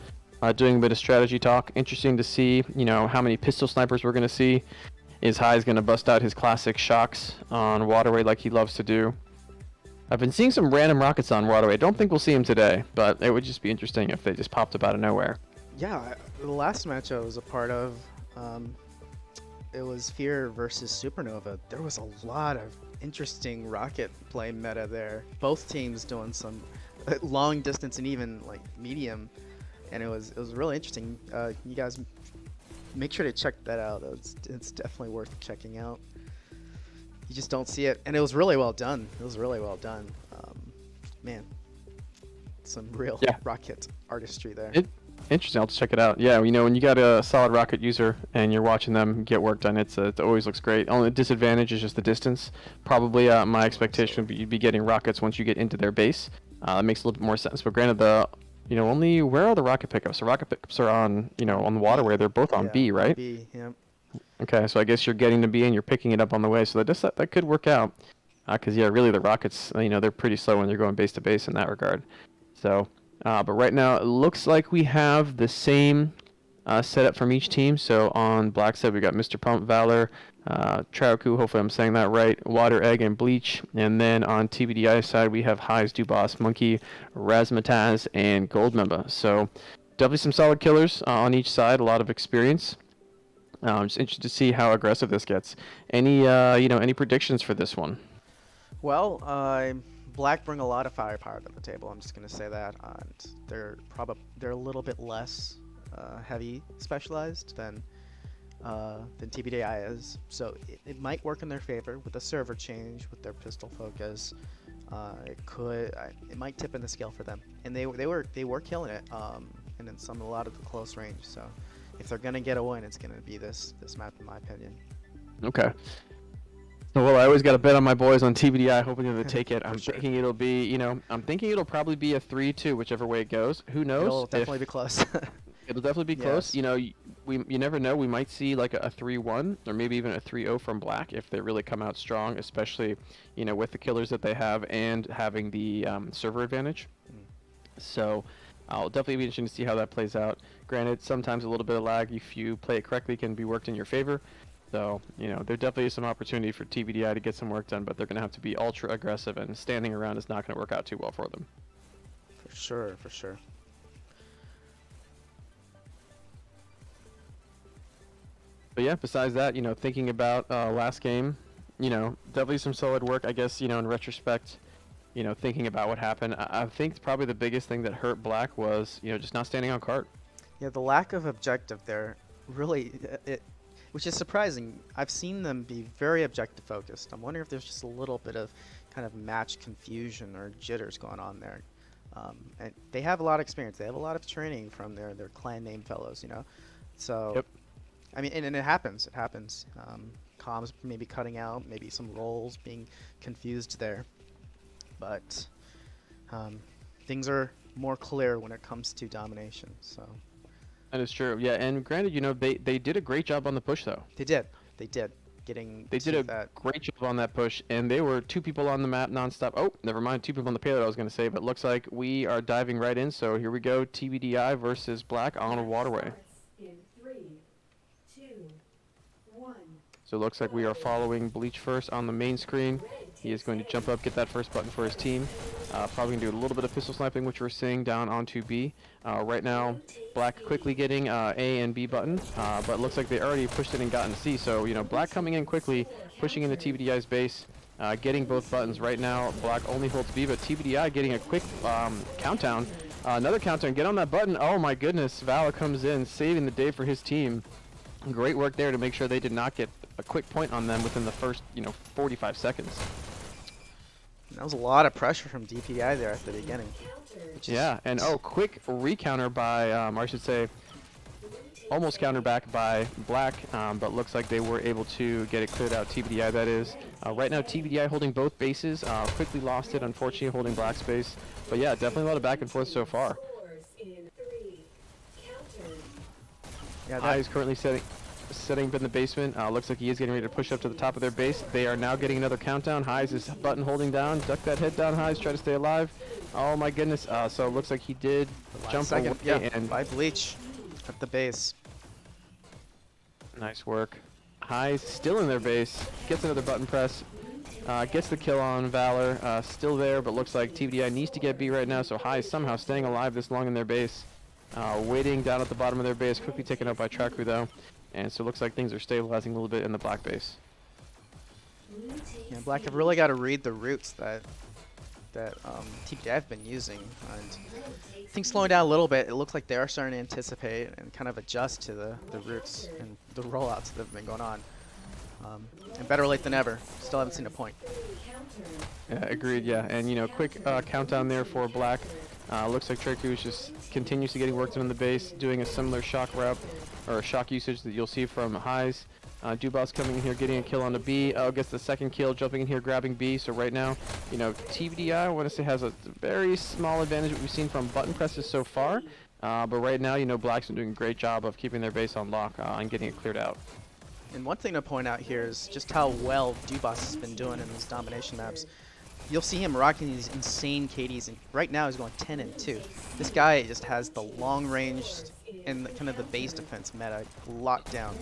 doing a bit of strategy talk. Interesting to see, you know, how many pistol snipers we're going to see. Is High's going to bust out his classic shocks on Waterway like he loves to do. I've been seeing some random rockets on Waterway. I don't think we'll see him today, but it would just be interesting if they just popped up out of nowhere. Yeah, the last match I was a part of, it was Fear versus Supernova. There was a lot of interesting rocket play meta there. Both teams doing some long distance and even like medium, and it was really interesting. You guys make sure to check that out. It's definitely worth checking out. You just don't see it, and it was really well done. It was really well done. Man, some real Yeah. rocket artistry there. Interesting. I'll have to check it out. Yeah, you know, when you got a solid rocket user and you're watching them get work done, it always looks great. Only disadvantage is just the distance. Probably my expectation would be you'd be getting rockets once you get into their base. That makes a little bit more sense. But granted, only where are the rocket pickups? The rocket pickups are on, on the Waterway. They're both on Yeah, B, right? B, yeah. Okay, so I guess you're getting to B and you're picking it up on the way. So that could work out. Because yeah, really the rockets, they're pretty slow when they're going base to base in that regard. So. But right now, it looks like we have the same setup from each team. So on Black side, we got Mr. Pump, Valor, Trauku, hopefully I'm saying that right, Water, Egg, and Bleach. And then on TBDi side, we have Highs, Dubas, Monkey, Razmataz, and Goldmemba. So definitely some solid killers on each side, a lot of experience. I'm just interested to see how aggressive this gets. Any predictions for this one? Well, Black bring a lot of firepower to the table. I'm just gonna say that, and they're a little bit less heavy specialized than TBDi is. So it might work in their favor with the server change, with their pistol focus. It might tip in the scale for them, and they were killing it, and in a lot of the close range. So if they're gonna get a win, it's gonna be this map, in my opinion. Okay. Well, I always got to bet on my boys on TBDi, hoping they'll take it. I'm sure. thinking it'll be, I'm thinking it'll probably be a 3-2, whichever way it goes. Who knows? It'll definitely be close. It'll definitely be close. Yes. You never know. We might see like a 3-1 or maybe even a 3-0 from Black if they really come out strong, especially, with the killers that they have and having the server advantage. So I'll definitely be interested to see how that plays out. Granted, sometimes a little bit of lag, if you play it correctly, can be worked in your favor. So, there definitely is some opportunity for TBDi to get some work done, but they're going to have to be ultra aggressive, and standing around is not going to work out too well for them. For sure, for sure. But yeah, besides that, thinking about last game, definitely some solid work, I guess, in retrospect, thinking about what happened. I think probably the biggest thing that hurt Black was, just not standing on cart. Yeah, the lack of objective there really, which is surprising. I've seen them be very objective focused. I'm wondering if there's just a little bit of kind of match confusion or jitters going on there. And they have a lot of experience. They have a lot of training from their clan name fellows, So, Yep. I mean, and it happens. It happens. Comms maybe cutting out, maybe some roles being confused there. But things are more clear when it comes to domination. So. That is true. Yeah, and granted, they did a great job on the push, though. They did. They did. They did a great job on that push, and they were 2 people on the map nonstop. Oh, never mind, 2 people on the payload I was going to say, but looks like we are diving right in. So here we go, TBDi versus Black on a Waterway. In 3, 2, 1. So it looks like we are following Bleach first on the main screen. He is going to jump up, get that first button for his team. Probably going to do a little bit of pistol sniping, which we're seeing down onto B. Right now, Black quickly getting A and B button, but it looks like they already pushed it and gotten C. So, Black coming in quickly, pushing into TBDi's base, getting both buttons. Right now, Black only holds B, but TBDi getting a quick countdown. Another countdown, get on that button. Oh my goodness, Valor comes in, saving the day for his team. Great work there to make sure they did not get a quick point on them within the first, 45 seconds. That was a lot of pressure from DPI there at the beginning. Yeah, and quick recounter by, I should say, almost countered back by Black, but looks like they were able to get it cleared out. TBDi, that is. Right now, TBDi holding both bases. Quickly lost it, unfortunately, holding Black's base. But yeah, definitely a lot of back and forth so far. Yeah, High is currently setting up in the basement. Looks like he is getting ready to push up to the top of their base. They are now getting another countdown. Highs is button holding down. Duck that head down, Highs. Try to stay alive. Oh my goodness. So it looks like he did jump away. Yeah, and by Bleach at the base. Nice work. Highs still in their base. Gets another button press. Gets the kill on Valor. Still there, but looks like TBDi needs to get B right now. So Highs somehow staying alive this long in their base. Waiting down at the bottom of their base. Quickly taken out by Traku though. And so it looks like things are stabilizing a little bit in the Black base. Yeah, Black have really got to read the routes that that TBDi have been using. And things slowing down a little bit. It looks like they are starting to anticipate and kind of adjust to the routes and the rollouts that have been going on. And better late than ever. Still haven't seen a point. Yeah, agreed. Yeah, and you know, quick countdown there for Black. Looks like Treku is just continuously getting worked on the base, doing a similar shock route or shock usage that you'll see from Highs. Dubas coming in here, getting a kill on the B. Gets the second kill, jumping in here, grabbing B. So right now, you know, TBDi, I want to say, has a very small advantage that we've seen from button presses so far. But right now, you know, Black's been doing a great job of keeping their base on lock and getting it cleared out. And one thing to point out here is just how well Dubas has been doing in these domination maps. You'll see him rocking these insane KDs, and right now he's going 10 and 2. This guy just has the long range and kind of the base defense meta locked down,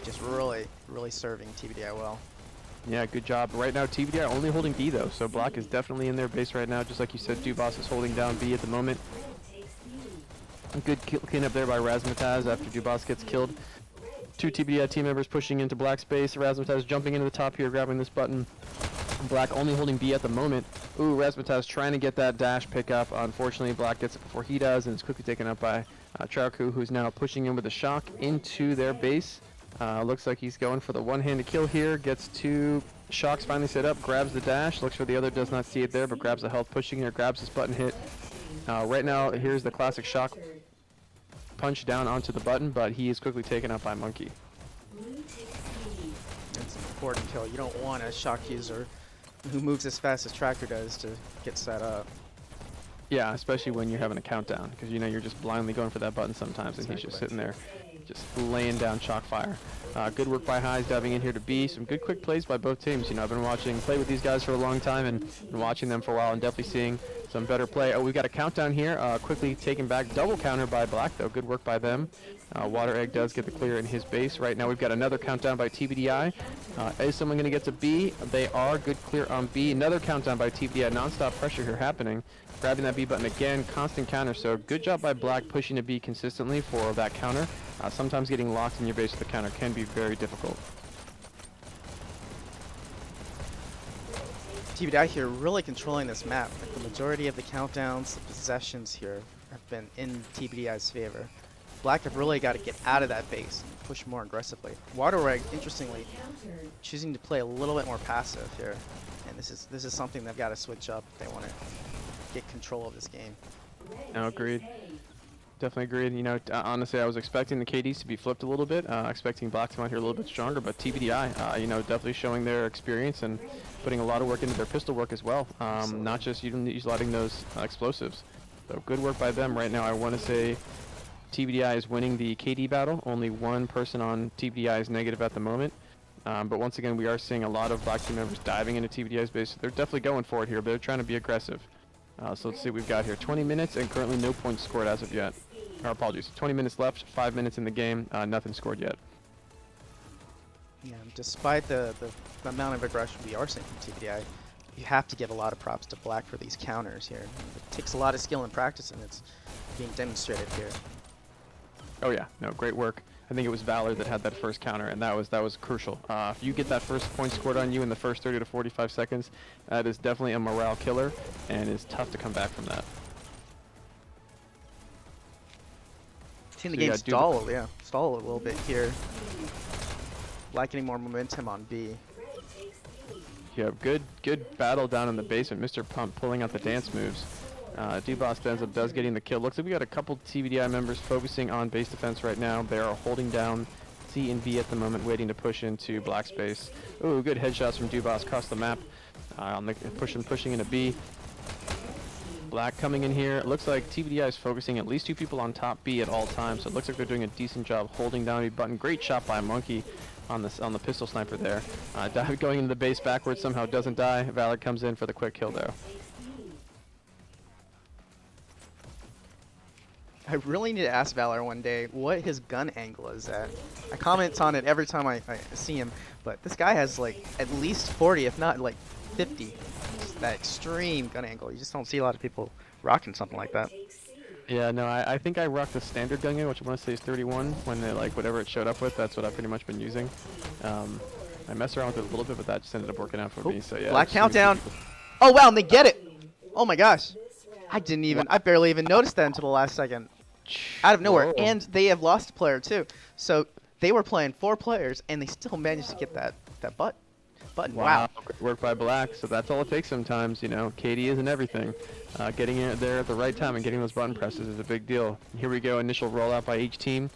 just really serving TBDi well. Yeah, good job. Right now, TBDi are only holding B though, so Black is definitely in their base right now. Just like you said, Dubas is holding down B at the moment. A good cleanup there by Razmataz after Dubas gets killed. Two TBDi team members pushing into Black space. Razmataz jumping into the top here, grabbing this button. Black only holding B at the moment. Ooh, Razmataz trying to get that dash pickup. Unfortunately, Black gets it before he does, and it's quickly taken up by Trauku, who's now pushing in with a shock into their base. Looks like he's going for the one-handed kill here. Gets two shocks finally set up, grabs the dash. Looks for the other, does not see it there, but grabs the health, pushing here, grabs this button hit. Right now, here's the classic shock punch down onto the button, but he is quickly taken up by Monkey. It's an important kill. You don't want a shock user who moves as fast as Tracker does to get set up. Yeah, especially when you're having a countdown, because you know you're just blindly going for that button sometimes, and he's just sitting there, just laying down shock fire. Good work by Highs diving in here to B. Some good quick plays by both teams. You know, I've been play with these guys for a long time and watching them for a while, and definitely seeing some better play. Oh, we've got a countdown here. Quickly taken back, double counter by Black though. Good work by them. Water Egg does get the clear in his base. Right now we've got another countdown by TBDi. Is someone going to get to B? They are. Good clear on B. Another countdown by TBDi. Non-stop pressure here happening. Grabbing that B button again. Constant counter. So good job by Black pushing to B consistently for that counter. Sometimes getting locked in your base with the counter can be very difficult. TBDi here really controlling this map. Like the majority of the countdowns, the possessions here have been in TBDi's favor. Black have really got to get out of that base and push more aggressively. Waterway, interestingly, choosing to play a little bit more passive here, and this is something they've got to switch up if they want to get control of this game. No, agreed. Definitely agreed. You know, honestly, I was expecting the KDs to be flipped a little bit, expecting Black to come out here a little bit stronger, but TBDi, you know, definitely showing their experience and putting a lot of work into their pistol work as well. Not just utilizing those explosives. So good work by them right now. I want to say TBDi is winning the KD battle. Only one person on TBDi is negative at the moment. But once again, we are seeing a lot of Black team members diving into TBDi's base. So they're definitely going for it here, but they're trying to be aggressive. So let's see what we've got here. 20 minutes and currently no points scored as of yet. Or apologies, 20 minutes left, 5 minutes in the game, nothing scored yet. Yeah, despite the amount of aggression we are seeing from TBDi, you have to give a lot of props to Black for these counters here. It takes a lot of skill and practice, and it's being demonstrated here. Oh yeah, no, great work. I think it was Valor that had that first counter, and that was crucial. If you get that first point scored on you in the first 30 to 45 seconds, that is definitely a morale killer, and it's tough to come back from that. Seeing the game stall a little bit here. Like any more momentum on B. Yeah, good battle down in the basement. Mr. Pump pulling out the dance moves. Dubas ends up getting the kill. Looks like we got a couple TBDi members focusing on base defense right now. They are holding down C and B at the moment, waiting to push into Black space. Ooh, good headshots from Dubas across the map. On the pushing into B. Black coming in here. It looks like TBDi is focusing at least two people on top B at all times, so it looks like they're doing a decent job holding down B button. Great shot by Monkey on the pistol sniper there. Dive going into the base backwards, somehow doesn't die. Valor comes in for the quick kill though. I really need to ask Valor one day what his gun angle is at. I comment on it every time I see him, but this guy has like at least 40, if not like 50. Just that extreme gun angle. You just don't see a lot of people rocking something like that. Yeah, no, I think I rocked the standard gun angle, which I want to say is 31. When they like whatever it showed up with, that's what I've pretty much been using. I messed around with it a little bit, but that just ended up working out for me. So yeah. Black countdown. Oh wow, and they get it. Oh my gosh. I barely even noticed that until the last second. Out of nowhere. Whoa. And they have lost a player too. So they were playing 4 players and they still managed to get that button. Wow. Great work by Black. So that's all it takes sometimes, you know. KD isn't everything. Getting it there at the right time and getting those button presses is a big deal. Here we go, initial rollout by each team.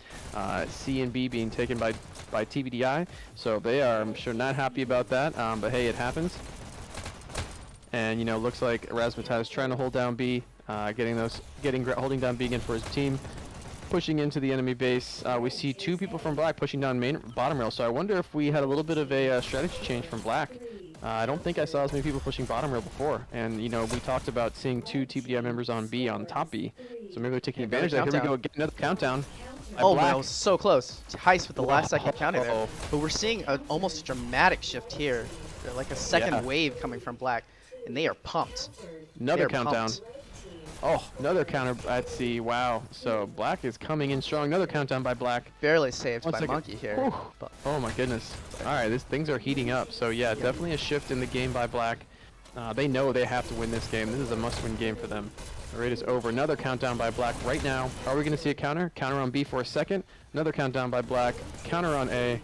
C and B being taken by TBDi. So they are, I'm sure, not happy about that. But hey, it happens. And you know, looks like Razzmatazz trying to hold down B, holding down B again for his team, pushing into the enemy base. We see 2 people from Black pushing down bottom rail. So I wonder if we had a little bit of a strategy change from Black. I don't think I saw as many people pushing bottom rail before. And you know, we talked about seeing 2 TBDi members on B, on top B. So maybe they're taking advantage of that. Here we go, get another countdown. Oh man, it was so close. Heist with the last second counter there. But we're seeing almost a dramatic shift here. Like a second wave coming from Black. And they are pumped. Another countdown. Oh, another counter at C. Wow. So Black is coming in strong. Another countdown by Black. Barely saved by Monkey here. Oh my goodness. All right, things are heating up. So yeah, definitely a shift in the game by Black. They know they have to win this game. This is a must-win game for them. The raid is over. Another countdown by Black right now. Are we going to see a counter? Counter on B for a second. Another countdown by Black. Counter on A.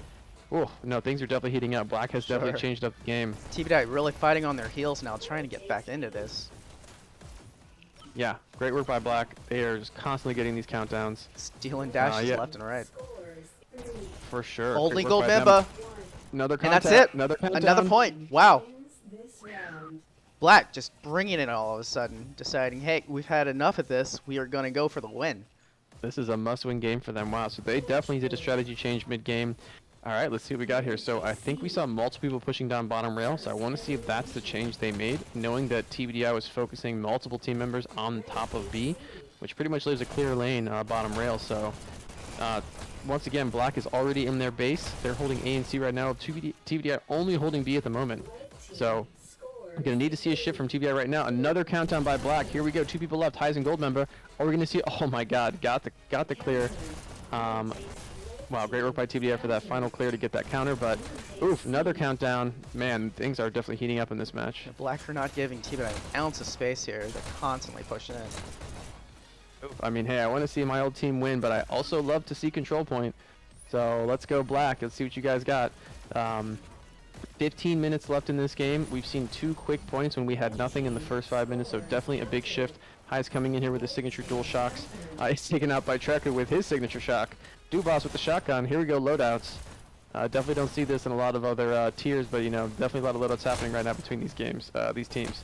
Oh, no, things are definitely heating up. Black has definitely changed up the game. TBDi really fighting on their heels now, trying to get back into this. Yeah, great work by Black. They are just constantly getting these countdowns. Stealing dashes left and right. For sure. Holding gold member. Another and countdown. that's it. Another Another point. Wow. Black just bringing it all of a sudden, deciding, hey, we've had enough of this. We are going to go for the win. This is a must-win game for them. Wow, so they definitely did a strategy change mid-game. All right, let's see what we got here. So I think we saw multiple people pushing down bottom rail, so I want to see if that's the change they made, knowing that TBDi was focusing multiple team members on top of B, which pretty much leaves a clear lane bottom rail. So once again, Black is already in their base. They're holding A and C right now. TBDi only holding B at the moment. So we're going to need to see a shift from TBDi right now. Another countdown by Black. Here we go, 2 people left. Heisen gold member. Are we going to see? Oh my God, got the clear. Wow, great work by TBDi for that final clear to get that counter, but oof, another countdown. Man, things are definitely heating up in this match. Black are not giving TBDi an ounce of space here. They're constantly pushing in. Oof, I mean, hey, I want to see my old team win, but I also love to see control point. So let's go Black. Let's see what you guys got. 15 minutes left in this game. We've seen 2 quick points when we had nothing in the first 5 minutes, so definitely a big shift. High's coming in here with his signature dual shocks. He's taken out by Trekker with his signature shock. Dubas with the shotgun. Here we go, loadouts. Definitely don't see this in a lot of other tiers, but you know, definitely a lot of loadouts happening right now between these games, these teams.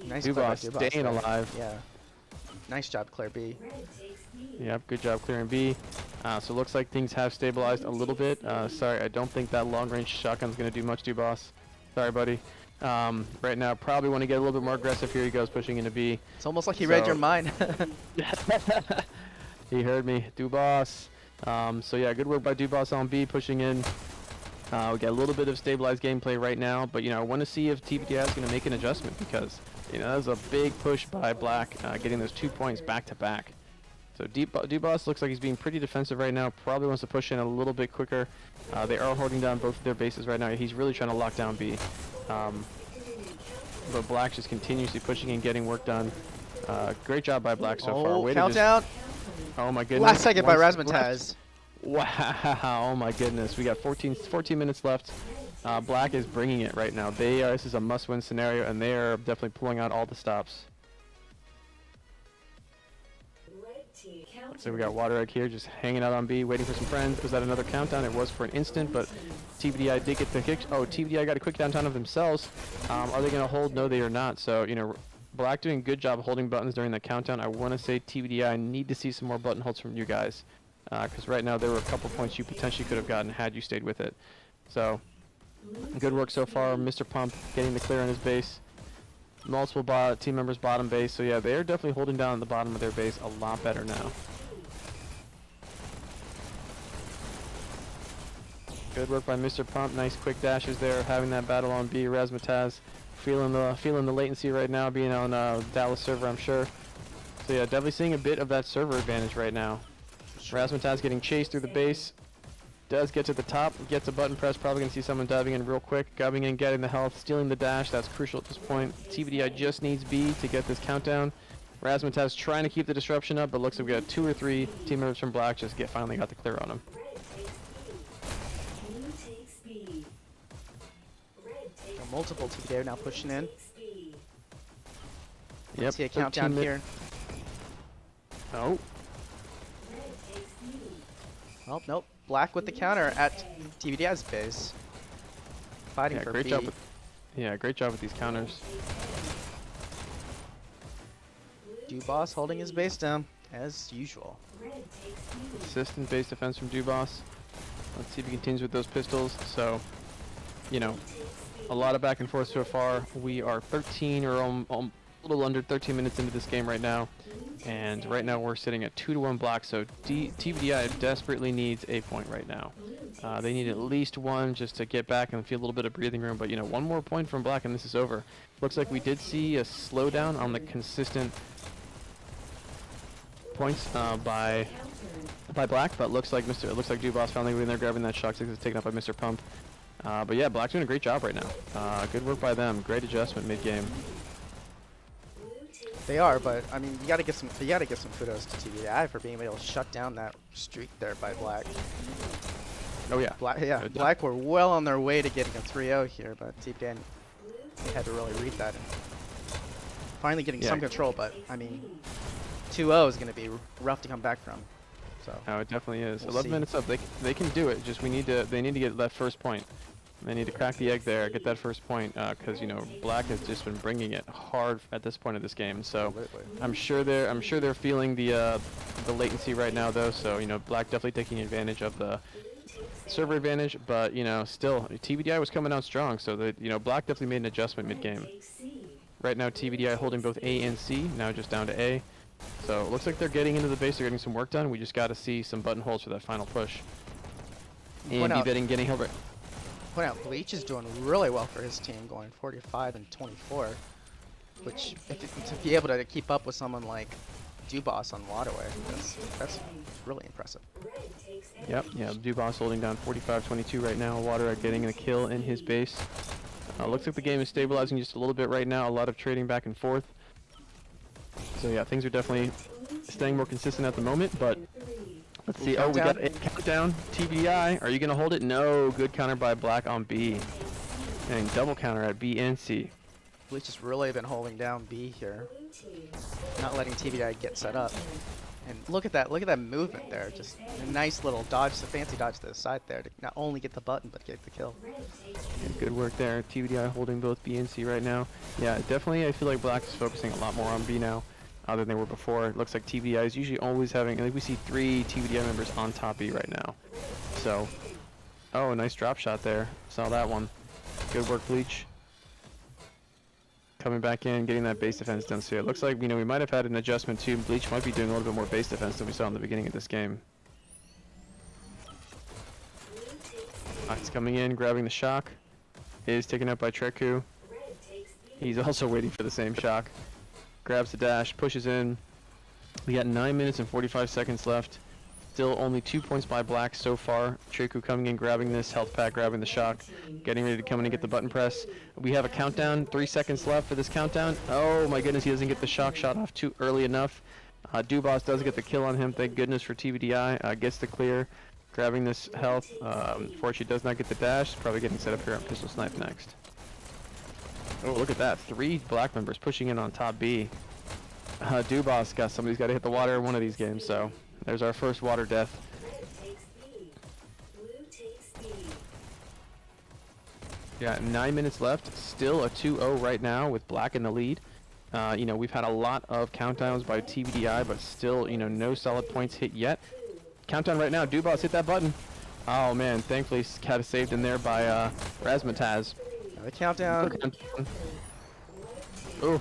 Nice Dubas staying alive. Yeah. Nice job, Claire B. Yep, good job clearing B. So it looks like things have stabilized a little bit. Sorry, I don't think that long-range shotgun's going to do much, Dubas. Sorry, buddy. Right now, probably want to get a little bit more aggressive. Here he goes, pushing into B. It's almost like he read your mind. He heard me. Dubas. So yeah, good work by Dubas on B, pushing in. We got a little bit of stabilized gameplay right now, but you know, I want to see if TBDi is going to make an adjustment because you know that was a big push by Black, getting those 2 points back to back. So Dubas looks like he's being pretty defensive right now. Probably wants to push in a little bit quicker. They are holding down both of their bases right now. He's really trying to lock down B. But Black just continuously pushing and getting work done. Great job by Black so far. Way countdown. Oh my goodness. Last second by Razzmatazz. Wow, oh my goodness. We got 14 minutes left. Black is bringing it right now. This is a must-win scenario, and they are definitely pulling out all the stops. So we got Waterway here just hanging out on B, waiting for some friends. Was that another countdown? It was for an instant, but TBDi did get the kick. Oh, TBDi got a quick downtown of themselves. Are they going to hold? No, they are not. So, you know, Black doing a good job holding buttons during the countdown. I want to say TBDi need to see some more button holds from you guys. Because right now there were a couple points you potentially could have gotten had you stayed with it. So, good work so far. Mr. Pump getting the clear on his base. Multiple team members bottom base. So yeah, they're definitely holding down the bottom of their base a lot better now. Good work by Mr. Pump. Nice quick dashes there. Having that battle on B. Razzmatazz feeling the latency right now, being on Dallas server, I'm sure. So yeah, definitely seeing a bit of that server advantage right now. Razzmatazz getting chased through the base. Does get to the top, gets a button press, probably gonna see someone diving in real quick, grabbing in, getting the health, stealing the dash, that's crucial at this point. TBDi just needs B to get this countdown. Razmataz trying to keep the disruption up, but looks like we got 2 or 3 team members from Black just finally got the clear on him. Blue takes B. Red takes Got multiple TBDi now pushing in. B. Yep, See a 13 countdown min- here. Oh, Red takes B. Oh, nope. Black with the counter at TBDi's base. Fighting yeah, for great B. job with, yeah, great job with these counters. Duboss holding his base down, as usual. Red takes B. Consistent base defense from Duboss. Let's see if he continues with those pistols. So, you know, a lot of back and forth so far. We are 13 or a little under 13 minutes into this game right now. And right now we're sitting at 2-1 Black, so TBDi desperately needs a point right now. They need at least one just to get back and feel a little bit of breathing room, but you know, one more point from Black and this is over. Looks like we did see a slowdown on the consistent points by Black, but looks like Duboss finally in there grabbing that shock 6 is taken up by Mr. Pump. But yeah, Black's doing a great job right now. Good work by them. Great adjustment mid-game. They are, but I mean, you gotta give some kudos to TBDi for being able to shut down that streak there by Black. Oh yeah. Black were well on their way to getting a 3-0 here, but TBDi had to really read that and finally getting some control. But I mean, 2-0 is gonna be rough to come back from. So. Oh, it definitely is. We'll 11 see. minutes up. They can do it. Just they need to get that first point. They need to crack the egg there, get that first point, because you know Black has just been bringing it hard at this point of this game. So Absolutely. I'm sure they're feeling the latency right now though. So you know Black definitely taking advantage of the server advantage, but you know still TBDi was coming out strong. So that you know Black definitely made an adjustment mid game. Right now TBDi holding both A and C, now just down to A. So it looks like they're getting into the base, they're getting some work done. We just got to see some button holds for that final push. And B-betting getting held right. Point out, Bleach is doing really well for his team, going 45 and 24, which to be able to keep up with someone like Duboss on Waterway, that's really impressive. Yep, yeah, Duboss holding down 45-22 right now. Waterway getting a kill in his base. Looks like the game is stabilizing just a little bit right now. A lot of trading back and forth. So yeah, things are definitely staying more consistent at the moment, but let's see. Oh, we got a countdown. TBDi, are you going to hold it? No. Good counter by Black on B. And double counter at B and C. Bleach has really been holding down B here, not letting TBDi get set up. And look at that movement there. Just a nice little dodge, a fancy dodge to the side there to not only get the button, but get the kill. Yeah, good work there. TBDi holding both B and C right now. Yeah, definitely I feel like Black is focusing a lot more on B now than they were before. It looks like TBDi is usually always having, like we see 3 TBDi members on top B right now. So, oh, nice drop shot there. Saw that one. Good work, Bleach. Coming back in, getting that base defense done. So it looks like, you know, we might have had an adjustment too. Bleach might be doing a little bit more base defense than we saw in the beginning of this game. Fox coming in, grabbing the shock. Is taken up by Treku. He's also waiting for the same shock. Grabs the dash, pushes in. We got 9 minutes and 45 seconds left. Still only 2 points by Black so far. Treku coming in, grabbing this health pack, grabbing the shock, getting ready to come in and get the button press. We have a countdown, 3 seconds left for this countdown. Oh my goodness, he doesn't get the shock shot off too early enough. Duboss does get the kill on him, thank goodness for TBDi. Gets the clear, grabbing this health. Unfortunately does not get the dash, probably getting set up here on pistol snipe next. Oh, look at that, 3 Black members pushing in on top B. Duboss somebody's got to hit the water in one of these games, so there's our first water death. Yeah, 9 minutes left. Still a 2-0 right now with Black in the lead. You know, we've had a lot of countdowns by TBDi, but still, you know, no solid points hit yet. Countdown right now. Duboss hit that button. Oh man, thankfully kind of saved in there by Razmataz. The countdown. Oh,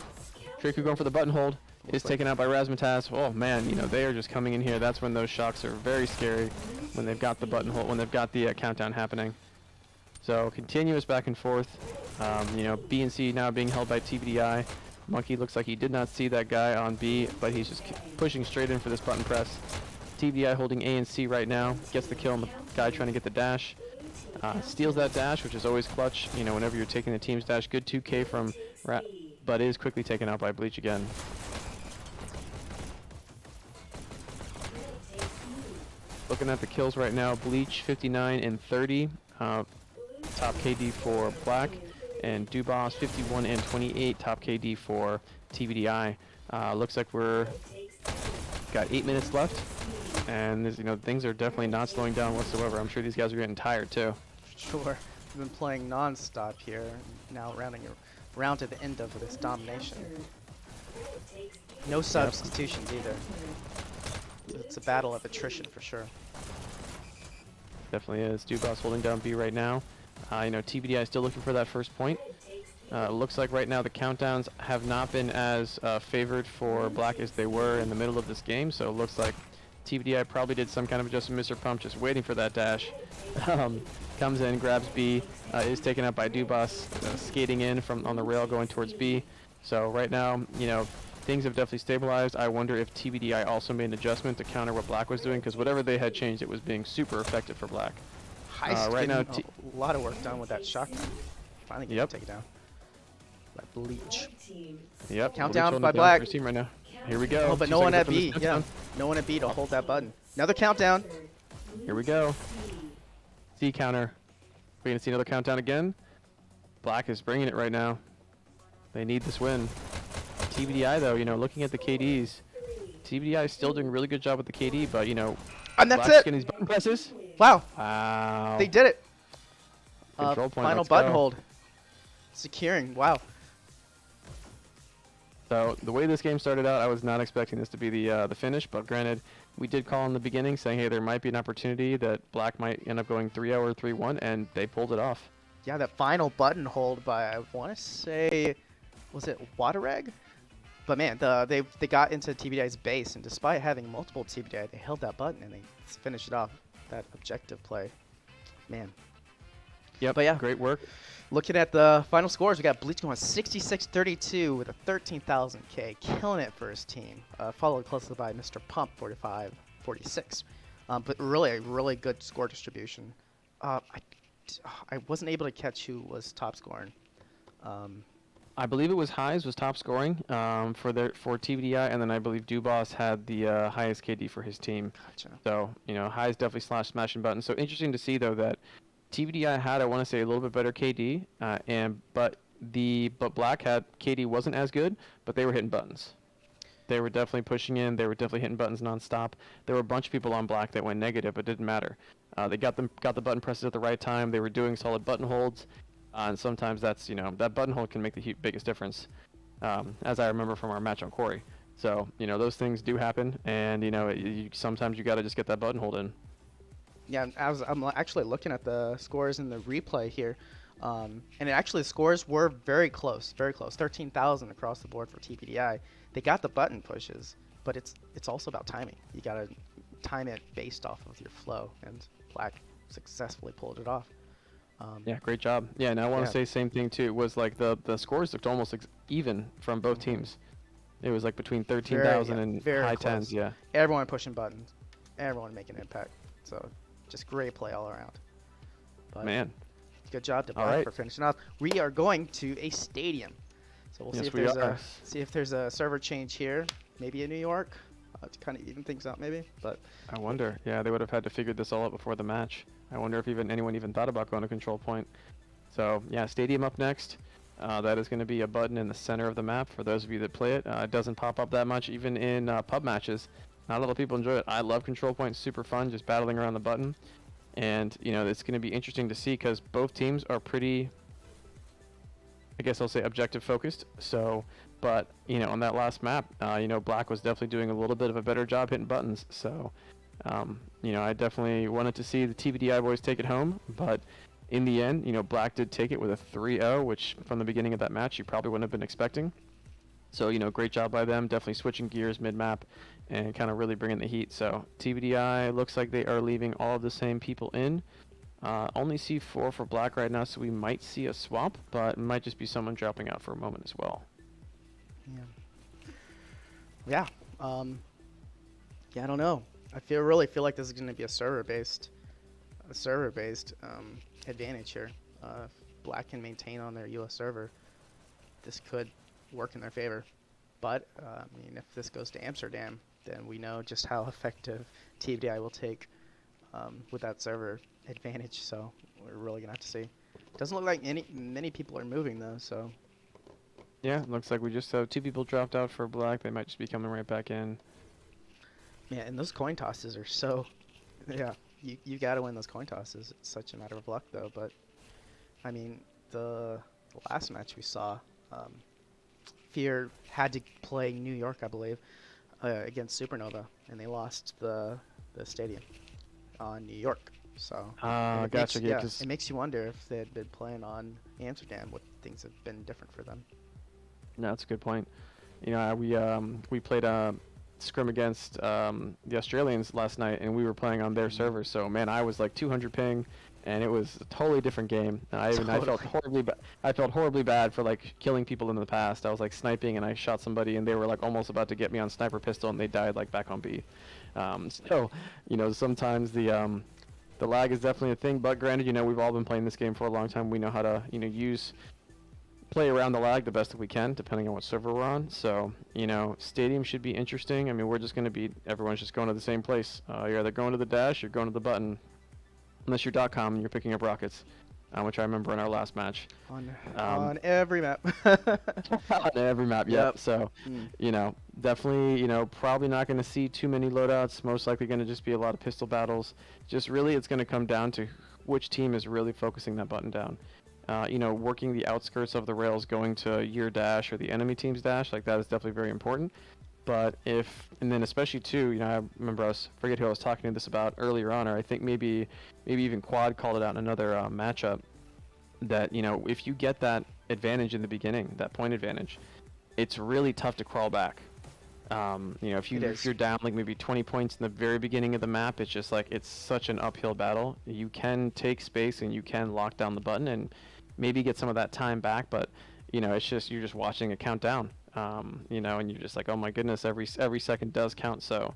Treku going for the button hold. Is taken out by Razmataz. Oh man, you know, they are just coming in here. That's when those shocks are very scary, when they've got the button hold, when they've got the countdown happening. So continuous back and forth. You know, B and C now being held by TBDi. Monkey looks like he did not see that guy on B, but he's just pushing straight in for this button press. TBDi holding A and C right now. Gets the kill on the guy trying to get the dash. Steals that dash, which is always clutch, you know, whenever you're taking the team's dash. Good 2K from Rat, but is quickly taken out by Bleach again. Looking at the kills right now, Bleach 59 and 30. Top KD for Black. And Dubas 51 and 28. Top KD for TBDi. Looks like we're got 8 minutes left. And you know, things are definitely not slowing down whatsoever. I'm sure these guys are getting tired too. Sure. We've been playing non-stop here. Now rounding around to the end of this domination. No substitutions either. It's a battle of attrition for sure. Definitely is. Dubas holding down B right now. You know, TBDi is still looking for that first point. Looks like right now the countdowns have not been as favored for Black as they were in the middle of this game. So it looks like TBDi probably did some kind of adjustment, Mr. Pump, just waiting for that dash. Comes in, grabs B, is taken out by Dubas, skating in from on the rail going towards B. So right now, you know, things have definitely stabilized. I wonder if TBDi also made an adjustment to counter what Black was doing, because whatever they had changed, it was being super effective for Black. Right now, a lot of work done with that shotgun. Finally getting take it down. By Bleach. Yep. Countdown by Black. Team right now. Here we go. Oh, but no one at B. Yeah, no one at B to hold that button. Another countdown. Here we go. C counter. We're gonna see another countdown again. Black is bringing it right now. They need this win. TBDi though, you know, looking at the KDs, TBDi is still doing a really good job with the KD, but you know, and that's Black's it. getting these button presses. Wow. Wow. They did it. Control point. Final button hold. Securing. Wow. So the way this game started out, I was not expecting this to be the finish, but granted, we did call in the beginning saying, hey, there might be an opportunity that Black might end up going 3-0 or 3-1, and they pulled it off. Yeah, that final button hold by, I want to say, was it Waterway? But man, they got into TBDi's base, and despite having multiple TBDi, they held that button and they finished it off. That objective play, man. Yep. But yeah, great work. Looking at the final scores, we got Bleach going 66-32 with a 13,000 K, killing it for his team. Followed closely by Mr. Pump 45-46. But really a really good score distribution. I wasn't able to catch who was top scoring. I believe it was Highs was top scoring for TBDi, and then I believe Dubas had the highest KD for his team. Gotcha. So you know, Highs definitely smashing buttons. So interesting to see though that TBDi had, I want to say, a little bit better KD, but Black had KD wasn't as good, but they were hitting buttons. They were definitely pushing in. They were definitely hitting buttons nonstop. There were a bunch of people on Black that went negative, but it didn't matter. They got the button presses at the right time. They were doing solid button holds. And sometimes that's, you know, that button hold can make the biggest difference, as I remember from our match on Quarry. So, you know, those things do happen, and, you know, sometimes you got to just get that button hold in. Yeah, I'm actually looking at the scores in the replay here, and the scores were very close, 13,000 across the board for TBDi. They got the button pushes, but it's also about timing. You got to time it based off of your flow, and Black successfully pulled it off. Yeah, great job. Yeah, and I want to say same thing too. It was like the scores looked almost even from both teams. It was like between 13,000 and high close. 10s. Yeah. Everyone pushing buttons, everyone making impact. So just great play all around. But man, good job to Black for finishing off. We are going to a stadium, so we'll see if there's a server change here. Maybe in New York to kind of even things out, maybe. But I wonder. Yeah, they would have had to figure this all out before the match. I wonder if anyone even thought about going to control point. So yeah, stadium up next. That is going to be a button in the center of the map for those of you that play it. It doesn't pop up that much even in pub matches. Not a lot of people enjoy it. I love control point. Super fun, just battling around the button. And you know, it's going to be interesting to see because both teams are pretty, I guess I'll say, objective focused. So, but you know, on that last map, you know, Black was definitely doing a little bit of a better job hitting buttons. So. You know, I definitely wanted to see the TBDi boys take it home, but in the end, you know, Black did take it with a 3-0, which from the beginning of that match you probably wouldn't have been expecting. So, you know, great job by them, definitely switching gears mid-map and kind of really bringing the heat. So TBDi looks like they are leaving all of the same people in. Only C4 for Black right now, so we might see a swap, but it might just be someone dropping out for a moment as well. Yeah. Yeah, I don't know. really feel like this is going to be a server-based advantage here. If Black can maintain on their U.S. server, this could work in their favor. But I mean, if this goes to Amsterdam, then we know just how effective TBDi will take with that server advantage. So we're really gonna have to see. Doesn't look like many people are moving though. So Yeah, looks like we just have 2 people dropped out for Black. They might just be coming right back in. yeah, and those coin tosses are so. Yeah, you gotta win those coin tosses. It's such a matter of luck though. But I mean, the last match we saw, Fear had to play New York, I believe, against Supernova, and they lost the stadium on New York. So it Gotcha. makes, Yeah, 'cause it makes you wonder if they had been playing on Amsterdam, would things have been different for them? no, that's a good point. You know, we played a scrim against the Australians last night, and we were playing on their server. So man, I was like 200 ping, and it was a totally different game. I felt horribly bad for like killing people in the past. I was like sniping, and I shot somebody, and they were like almost about to get me on sniper pistol, and they died like back on B. So you know, sometimes the lag is definitely a thing. But granted, you know, we've all been playing this game for a long time. We know how to, you know, play around the lag the best that we can, depending on what server we're on. So, you know, Stadium should be interesting. I mean, we're just going to be, everyone's just going to the same place. You're either going to the dash or going to the button. Unless you're .com and you're picking up rockets, which I remember in our last match. On every map. On every map, Yep. So, you know, definitely, you know, probably not going to see too many loadouts. Most likely going to just be a lot of pistol battles. Just really, it's going to come down to which team is really focusing that button down. You know, working the outskirts of the rails, going to your dash or the enemy team's dash, like that is definitely very important. But and then especially too, you know, I remember forget who I was talking to this about earlier on, or I think maybe even Quad called it out in another matchup, that, you know, if you get that advantage in the beginning, that point advantage, it's really tough to crawl back. You know, if you're down like maybe 20 points in the very beginning of the map, it's just like, it's such an uphill battle. You can take space and you can lock down the button and maybe get some of that time back, but you know, it's just, you're just watching it count down. You know, and you're just like, oh my goodness, every second does count. So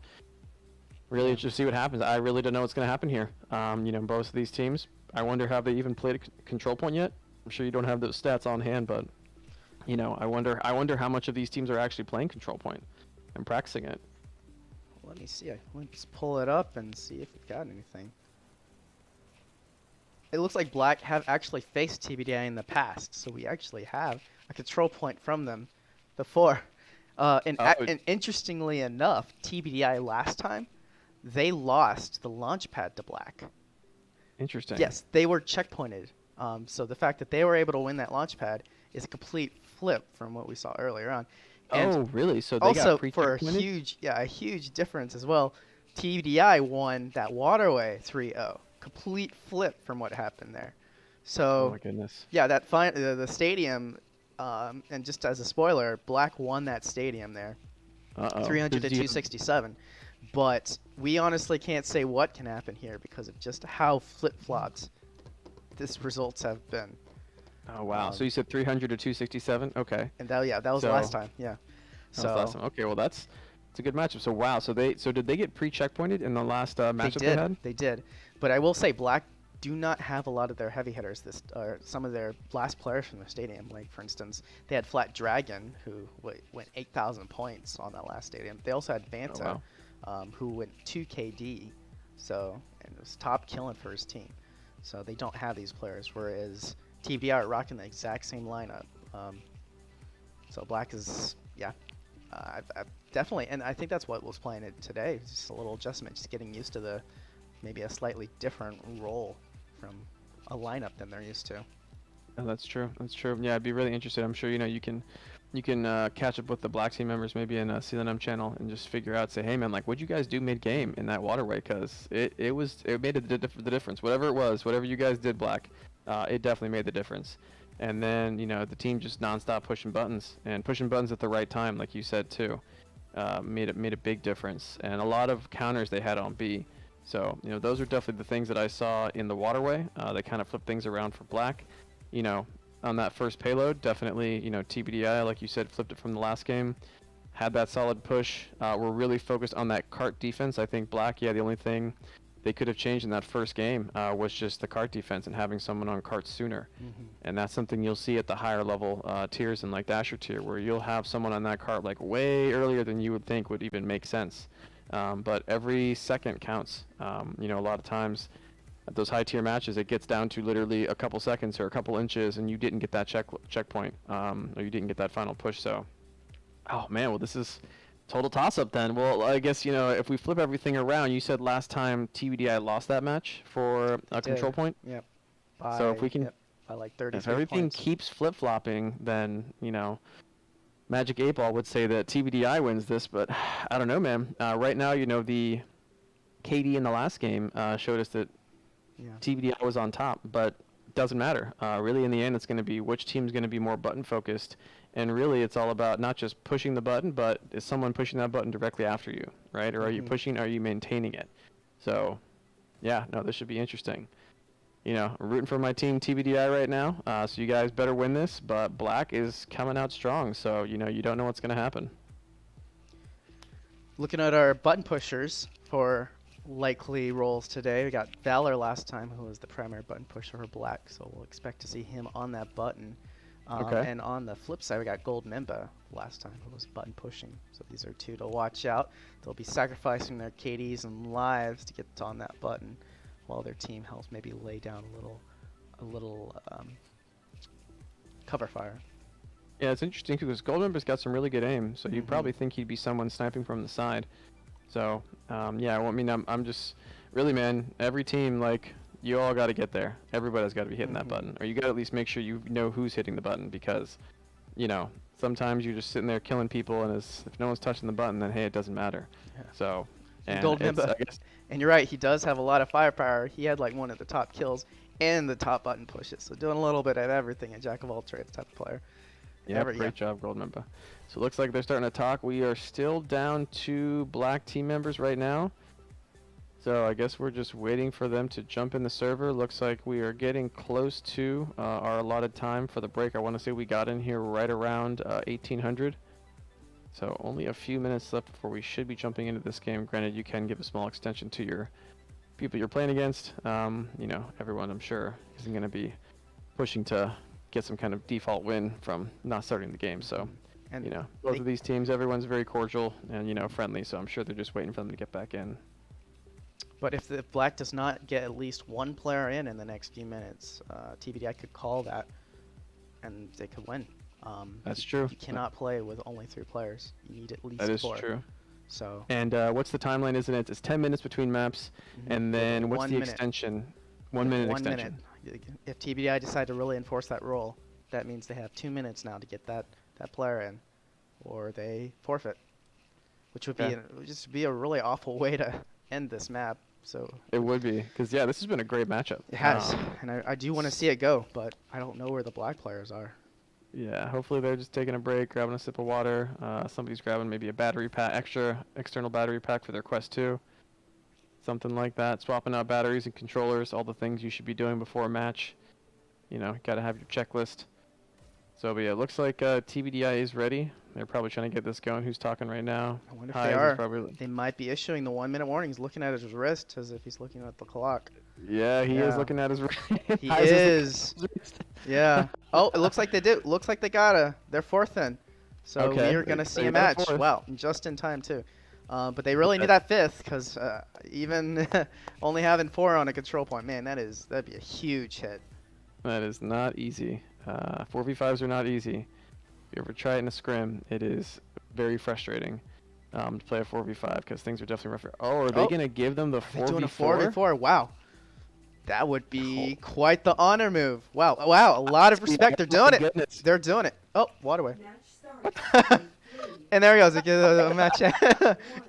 really, just see what happens. I really don't know what's going to happen here. You know, both of these teams, I wonder, have they even played a control point yet? I'm sure you don't have those stats on hand, but you know, I wonder how much of these teams are actually playing control point and practicing it. Let me see. Let's pull it up and see if we've got anything. It looks like Black have actually faced TBDi in the past, so we actually have a control point from them before. And interestingly enough, TBDi last time, they lost the launch pad to Black. Interesting. Yes, they were checkpointed. So the fact that they were able to win that launch pad is a complete flip from what we saw earlier on. And oh, really? So they also got for a huge difference as well, TBDi won that Waterway 3-0. Complete flip from what happened there. So oh my goodness. Yeah, that the stadium, and just as a spoiler, Black won that stadium there, 300 to 267. But we honestly can't say what can happen here because of just how flip-flopped these results have been. Oh wow! So you said 300 to 267. Okay. And that was last time. Yeah. That was last time. Okay, well it's a good matchup. So wow. So did they get pre-checkpointed in the last matchup they had? They did. But I will say Black do not have a lot of their heavy hitters. Some of their last players from the stadium. Like for instance, they had Flat Dragon, who went 8,000 points on that last stadium. They also had Vanta, who went 2KD, and was top killing for his team. So they don't have these players. Whereas TBDi are rocking the exact same lineup. So Black is I've definitely, and I think that's what was playing it today. Just a little adjustment, just getting used to maybe a slightly different role from a lineup than they're used to. Oh, that's true. That's true. Yeah, I'd be really interested. I'm sure, you know, you can catch up with the Black team members maybe in a CLNM channel and just figure out, say, hey man, like what'd you guys do mid-game in that Waterway? Because it made the difference. Whatever it was, whatever you guys did, Black, it definitely made the difference. And then, you know, the team just nonstop pushing buttons at the right time, like you said too, made a big difference. And a lot of counters they had on B. So, you know, those are definitely the things that I saw in the Waterway. They kind of flipped things around for Black. You know, on that first payload, definitely, you know, TBDi, like you said, flipped it from the last game. had that solid push. We're really focused on that cart defense. I think black, yeah, the only thing they could have changed in that first game was just the cart defense and having someone on cart sooner. And that's something you'll see at the higher level tiers in like Dasher tier, where you'll have someone on that cart like way earlier than you would think would even make sense. But every second counts. You know, a lot of times at those high tier matches, it gets down to literally a couple seconds or a couple inches, and you didn't get that checkpoint, or you didn't get that final push. So, oh man, well this is total toss-up then. Well, I guess, you know, if we flip everything around, you said last time TBDi lost that match for a control point. Yep. So if we can, by like 30. if everything points. keeps flip-flopping, then, you know, Magic 8 Ball would say that TBDi wins this, but I don't know, man. Right now, you know, the KD in the last game showed us that TBDi was on top, but it doesn't matter. Really, in the end, it's going to be which team's going to be more button-focused. And really, it's all about not just pushing the button, but is someone pushing that button directly after you, right? Or are you pushing, are you maintaining it? So, yeah, no, this should be interesting. You know, I'm rooting for my team TBDi right now, so you guys better win this, but black is coming out strong, so, you know, you don't know what's going to happen. Looking at our button pushers for likely roles today, we got Valor last time, who was the primary button pusher for black, so we'll expect to see him on that button. Okay. And on the flip side, we got Gold Mimba last time, who was button pushing. So these are two to watch out. They'll be sacrificing their KDs and lives to get on that button, while their team helps maybe lay down a little cover fire. Yeah, it's interesting because Gold Mimba's got some really good aim, so you'd probably think he'd be someone sniping from the side. So, yeah, well, I mean, I'm just really, man, every team, like, you all got to get there. Everybody's got to be hitting that button. Or you got to at least make sure you know who's hitting the button, because, you know, sometimes you're just sitting there killing people, and if no one's touching the button, then, hey, it doesn't matter. Yeah. So, and Gold Mimba, and you're right, he does have a lot of firepower. He had, like, one of the top kills and the top button pushes. So doing a little bit of everything, a jack of all trades type of player. Yeah, great job, Gold Mimba. So it looks like they're starting to talk. We are still down to black team members right now. So I guess we're just waiting for them to jump in the server. Looks like we are getting close to our allotted time for the break. I want to say we got in here right around 1800. So only a few minutes left before we should be jumping into this game. Granted, you can give a small extension to your people you're playing against. You know, everyone, I'm sure, isn't going to be pushing to get some kind of default win from not starting the game. So, and you know, both of these teams, everyone's very cordial and, you know, friendly. So I'm sure they're just waiting for them to get back in. But if black does not get at least one player in the next few minutes, TBDi could call that, and they could win. That's true. You cannot play with only 3 players. You need at least 4. That is true. So. And what's the timeline? Isn't it? It's 10 minutes between maps, and then what's the extension? 1 minute extension. 1 minute. If TBDi decide to really enforce that rule, that means they have 2 minutes now to get that player in, or they forfeit, which would be a really awful way to end this map. So it would be, because yeah, this has been a great matchup. It has, and I do want to see it go, but I don't know where the black players are. Yeah, hopefully they're just taking a break, grabbing a sip of water. Somebody's grabbing maybe a battery pack, external battery pack for their Quest 2. Something like that. Swapping out batteries and controllers, all the things you should be doing before a match. You know, got to have your checklist. So, but yeah, it looks like TBDi is ready. They're probably trying to get this going. Who's talking right now? I wonder if they are. They might be issuing the 1 minute warning. He's looking at his wrist as if he's looking at the clock. Yeah, he is looking at his wrist. He is. Yeah. Oh, it looks like they do. Looks like they gotta. They're fourth in. So we are going to see a match. Wow, just in time, too. But they really need that 5th, because even only having 4 on a control point, man, that'd be a huge hit. That is not easy. 4v5s are not easy. If you ever try it in a scrim, it is very frustrating to play a 4v5, because things are definitely rougher. Oh, are they going to give them the 4v4? Doing a 4v4? Wow. That would be quite the honor move. Wow. Wow. A lot of respect. They're doing it. They're doing it. Oh, Waterway. And there he goes. A match.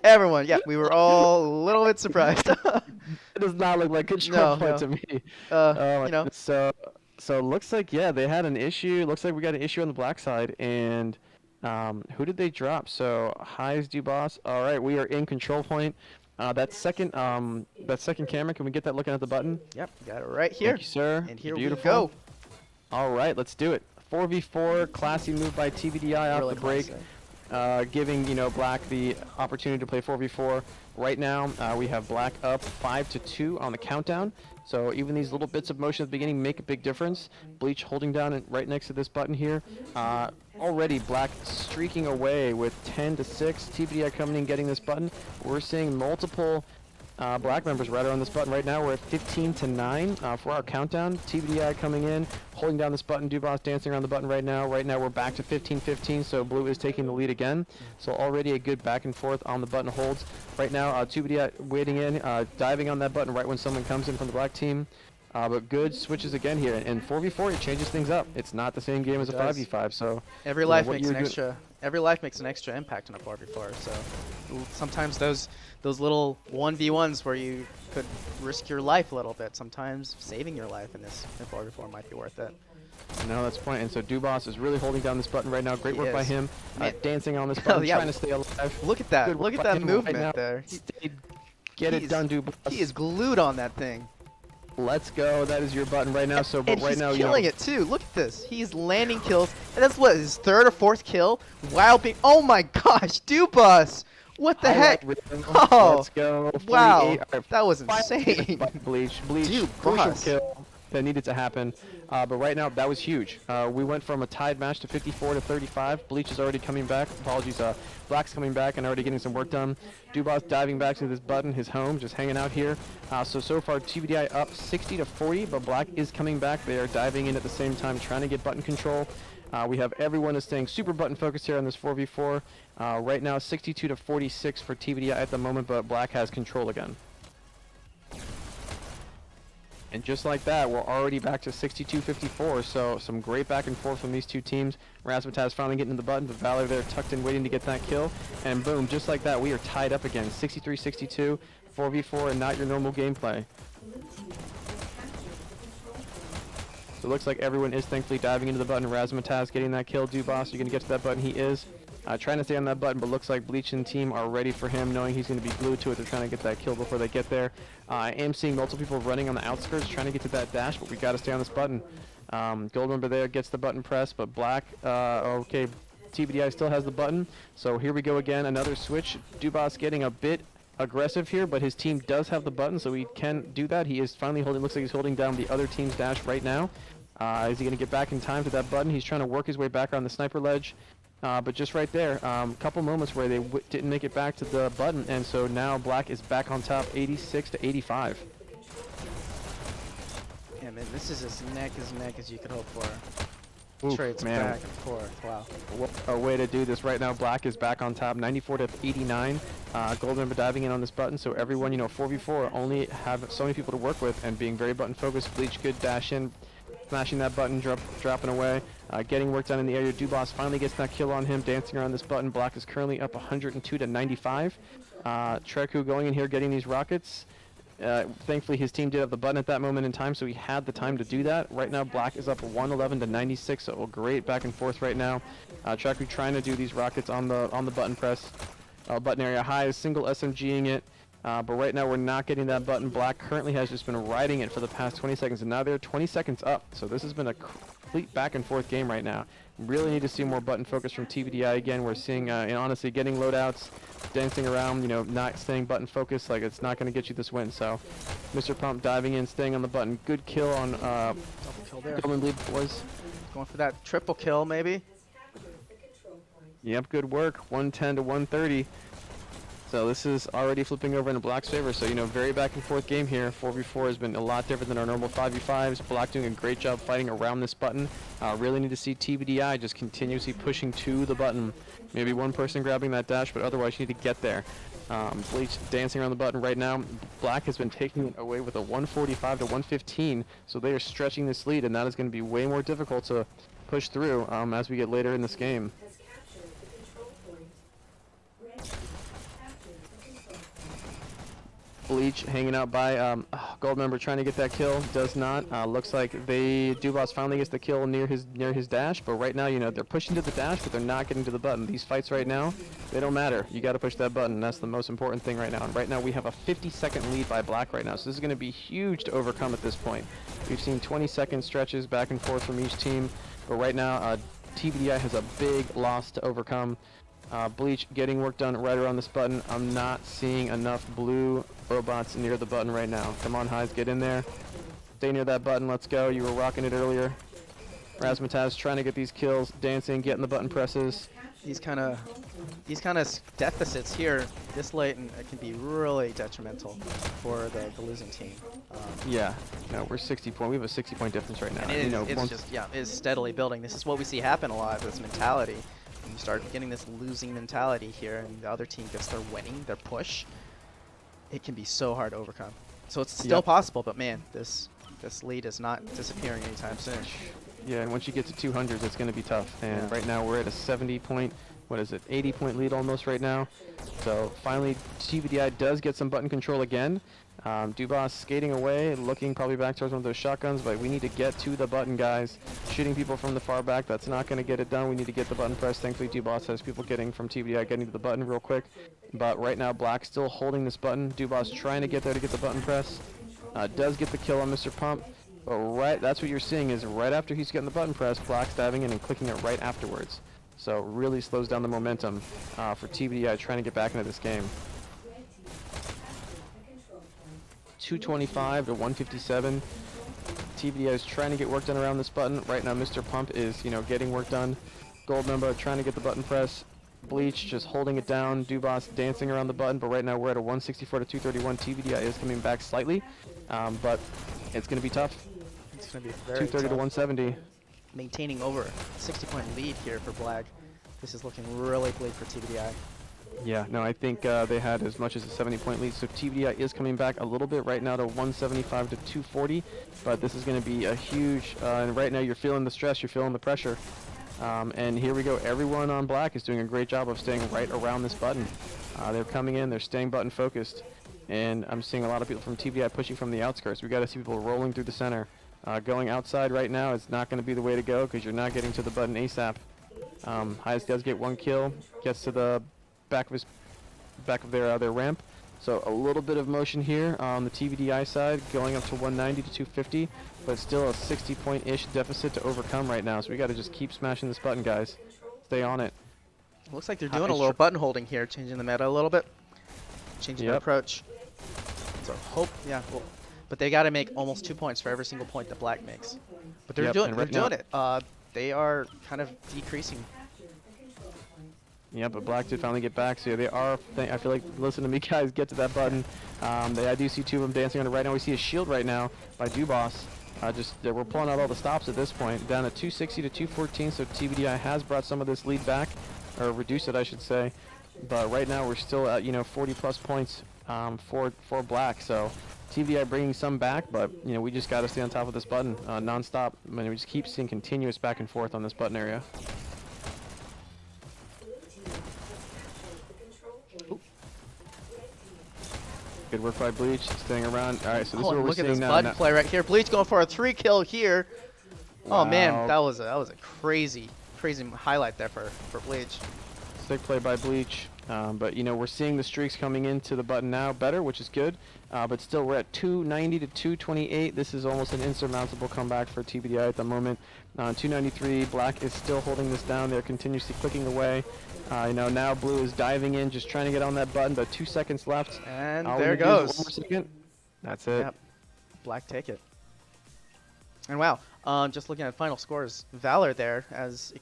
Everyone. Yeah, we were all a little bit surprised. It does not look like control point to me. You know. So it looks like, yeah, they had an issue. Looks like we got an issue on the black side. And who did they drop? So Highs Dubois. All right, we are in control point. That second camera, can we get that looking at the button? Yep, got it right here. Thank you, sir. And here we go. All right, let's do it. 4v4, classy move by TBDi off the break. giving black the opportunity to play 4v4. Right now, we have black up 5-2 on the countdown. So even these little bits of motion at the beginning make a big difference. Bleach holding down and right next to this button here. Already black streaking away with 10-6. TBDi coming in getting this button. We're seeing multiple black members right around this button right now. We're at 15-9 for our countdown. TBDi coming in, holding down this button. Dubas dancing around the button right now. Right now we're back to 15-15, so blue is taking the lead again. So already a good back and forth on the button holds. Right now, TBDi waiting in, diving on that button right when someone comes in from the black team. But good switches again here. And 4v4, it changes things up. It's not the same game as a 5v5, so... Every life makes an extra impact on a 4v4, so sometimes those little 1v1s where you could risk your life a little bit, sometimes saving your life in this 4v4 might be worth it. No, that's the point. And so Dubas is really holding down this button right now. Great work by him. Man. Dancing on this button, yeah. trying to stay alive. Look at that. Good Look work at by that him movement right now. there. Get it done, Dubas. He is glued on that thing. Let's go. That is your button right now. So, but And right he's now, killing it too. Look at this. He's landing kills. And that's what, his third or fourth kill? While being... Oh my gosh, Dubas! What the heck? Oh, let's go. wow. 48. That was insane. Bleach, Dude, crucial boss. kill that needed to happen. But right now, that was huge. We went from a tied match to 54-35. Bleach is already coming back. Apologies. Black's coming back and already getting some work done. Dubas diving back to this button, his home, just hanging out here. So far, TBDi up 60-40, but Black is coming back. They are diving in at the same time, trying to get button control. We have everyone is staying super button focused here on this 4v4. Right now, 62-46 for TBDi at the moment, but Black has control again. And just like that, we're already back to 62-54, so some great back and forth from these two teams. Razmataz finally getting to the button, but Valor there tucked in waiting to get that kill. And boom, just like that, we are tied up again. 63-62, 4v4, and not your normal gameplay. So it looks like everyone is thankfully diving into the button. Razmataz getting that kill. Dubas, you're going to get to that button. He is. Trying to stay on that button, but looks like Bleach and team are ready for him, knowing he's going to be glued to it. They're trying to get that kill before they get there. I am seeing multiple people running on the outskirts, trying to get to that dash, but we got to stay on this button. Gold member there gets the button pressed, but Black, okay, TBDi still has the button. So here we go again, another switch. Dubas getting a bit aggressive here, but his team does have the button, so he can do that. He is finally holding, looks like he's holding down the other team's dash right now. Is he going to get back in time to that button? He's trying to work his way back on the sniper ledge. But just right there, couple moments where they didn't make it back to the button, and so now Black is back on top, 86-85. Yeah, man, this is as neck as you could hope for. Oof, Trades man. back and forth. Wow. What a way to do this right now. Black is back on top, 94-89. Gold member diving in on this button, so everyone, 4v4 only have so many people to work with, and being very button focused. Bleach, good dash in. Smashing that button, dropping away, getting work done in the area. Dubas finally gets that kill on him, dancing around this button. Black is currently up 102-95. Treku going in here, getting these rockets. Thankfully, his team did have the button at that moment in time, so he had the time to do that. Right now, Black is up 111-96, so a great back and forth right now. Treku trying to do these rockets on the button press. Button area high is single SMGing it. But right now we're not getting that button. Black currently has just been riding it for the past 20 seconds, and now they're 20 seconds up. So this has been a complete back and forth game right now. Really need to see more button focus from TBDi again. We're seeing, and honestly, getting loadouts, dancing around, not staying button focused. Like, it's not going to get you this win. So Mr. Pump diving in, staying on the button. Good kill on Double kill there. Golden Bleed boys. Going for that triple kill, maybe. Yep, good work. 110-130. So this is already flipping over into Black's favor. So, very back and forth game here. 4v4 has been a lot different than our normal 5v5s. Black doing a great job fighting around this button. Really need to see TBDi just continuously pushing to the button. Maybe one person grabbing that dash, but otherwise you need to get there. Bleach dancing around the button right now. Black has been taking it away with a 145-115. So they are stretching this lead, and that is going to be way more difficult to push through as we get later in this game. Bleach hanging out by Gold member trying to get that kill, does not. Looks like Dubas finally gets the kill near his dash, but right now they're pushing to the dash, but they're not getting to the button. These fights right now, they don't matter. You got to push that button. That's the most important thing right now. And right now we have a 50-second lead by Black right now, so this is going to be huge to overcome at this point. We've seen 20-second stretches back and forth from each team, but right now TBDi has a big loss to overcome. Bleach getting work done right around this button. I'm not seeing enough blue robots near the button right now. Come on, Highs, get in there. Stay near that button. Let's go. You were rocking it earlier. Razmataz trying to get these kills, dancing, getting the button presses. These kind of deficits here this late, and it can be really detrimental for the losing team. Yeah, no, we're 60 point. We have a 60-point difference right now. And it is, you know, it's once- just, yeah, it's steadily building. This is what we see happen a lot, this mentality. When you start getting this losing mentality here and the other team gets their winning, their push, it can be so hard to overcome. So it's still possible, but man, this lead is not disappearing anytime soon. Yeah, and once you get to 200s, it's going to be tough. And right now we're at a 70-point, what is it, 80-point lead almost right now. So finally, TBDi does get some button control again. Dubas skating away, looking probably back towards one of those shotguns, but we need to get to the button, guys. Shooting people from the far back, that's not going to get it done. We need to get the button press. Thankfully, Dubas has people getting from TBDi getting to the button real quick. But right now, Black still holding this button. Dubas trying to get there to get the button press. Does get the kill on Mr. Pump. But that's what you're seeing is right after he's getting the button press, Black's diving in and clicking it right afterwards. So really slows down the momentum for TBDi trying to get back into this game. 225 to 157. TBDi is trying to get work done around this button. Right now, Mr. Pump is, getting work done. Goldmember trying to get the button press. Bleach just holding it down. Dubas dancing around the button, but right now we're at a 164 to 231. TBDi is coming back slightly, but it's going to be tough. It's going to be very 230 to tough. 170. Maintaining over a 60-point lead here for Black. This is looking really bleak for TBDi. Yeah, no, I think they had as much as a 70-point lead, so TBDi is coming back a little bit right now to 175 to 240, but this is going to be a huge, and right now you're feeling the stress, you're feeling the pressure. And here we go, everyone on Black is doing a great job of staying right around this button. They're coming in, they're staying button focused, and I'm seeing a lot of people from TBDi pushing from the outskirts. We got to see people rolling through the center. Going outside right now is not going to be the way to go because you're not getting to the button ASAP. Highs does get one kill, gets to the back of their ramp. So a little bit of motion here on the TBDi side, going up to 190 to 250, but still a 60-point-ish deficit to overcome right now. So we got to just keep smashing this button, guys. Stay on it. Looks like they're doing a little button holding here, changing the meta a little bit, changing their approach. So hope, well, but they got to make almost 2 points for every single point that Black makes. But they're doing it. They are kind of decreasing. Yeah, but Black did finally get back, so yeah, they are. I feel like, listen to me, guys, get to that button. I do see two of them dancing on it right now. We see a shield right now by Dubas. We're pulling out all the stops at this point, down at 260 to 214. So TBDi has brought some of this lead back, or reduced it, I should say. But right now we're still at 40+ points for Black. So TBDi bringing some back, but we just got to stay on top of this button nonstop. I mean, we just keep seeing continuous back and forth on this button area. Good work by Bleach, staying around. All right, so this is what we're look at seeing this now. button play right here. Bleach going for a 3-kill here. Wow. Oh man, that was a crazy highlight there for Bleach. Sick play by Bleach. But we're seeing the streaks coming into the button now better, which is good. But still, we're at 290 to 228. This is almost an insurmountable comeback for TBDi at the moment. 293. Black is still holding this down. They're continuously clicking away. Now Blue is diving in, just trying to get on that button, but 2 seconds left. And there it goes. 1 more second. That's it. Yep. Black take it. And wow, just looking at final scores, Valor there, as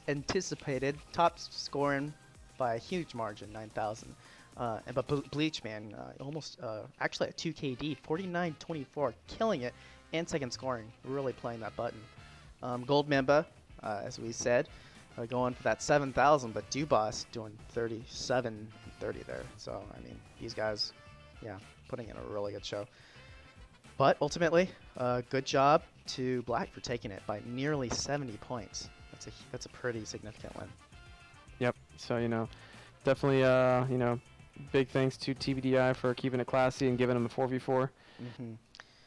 anticipated, top scoring by a huge margin, 9,000. But Bleach, man, almost actually at 2 KD, 49-24, killing it, and second scoring, really playing that button. Goldmember, as we said, going for that 7,000, but Dubas doing 37-30 there. So, I mean, these guys, putting in a really good show. But ultimately, good job to Black for taking it by nearly 70 points. That's a pretty significant win. Yep. So, definitely, big thanks to TBDi for keeping it classy and giving them a 4v4.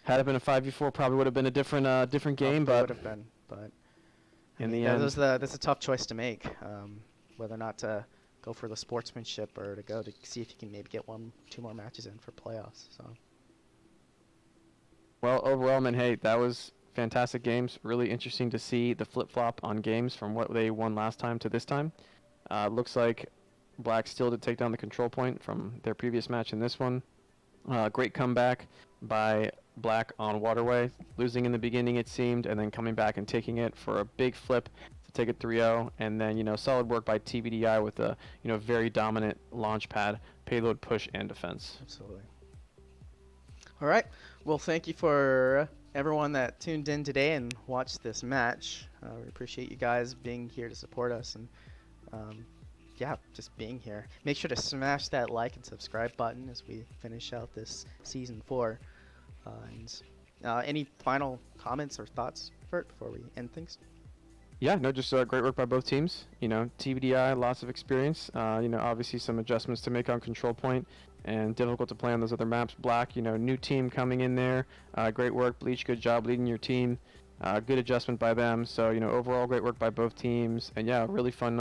Had it been a 5v4, probably would have been a different game, but would have been. But in the end, that's a tough choice to make, whether or not to go for the sportsmanship or to go to see if you can maybe get 1-2 more matches in for playoffs. So. Well, overall, man, hey, that was fantastic games. Really interesting to see the flip-flop on games from what they won last time to this time. Looks like Black still did take down the control point from their previous match in this one. Great comeback by Black on Waterway, losing in the beginning it seemed, and then coming back and taking it for a big flip to take it 3-0, and then, you know, solid work by TBDi with a, you know, very dominant launch pad, payload, push, and defense. Absolutely. All right. Well, thank you for everyone that tuned in today and watched this match. We appreciate you guys being here to support us, and yeah, just being here. Make sure to smash that like and subscribe button as we finish out this season 4. And any final comments or thoughts, Vert, before we end things? Yeah, no, just great work by both teams. You know, TBDi, lots of experience. You know, obviously some adjustments to make on control point and difficult to play on those other maps. Black, you know, new team coming in there. Great work, Bleach, good job leading your team. Good adjustment by them. So, you know, overall great work by both teams. And yeah, really fun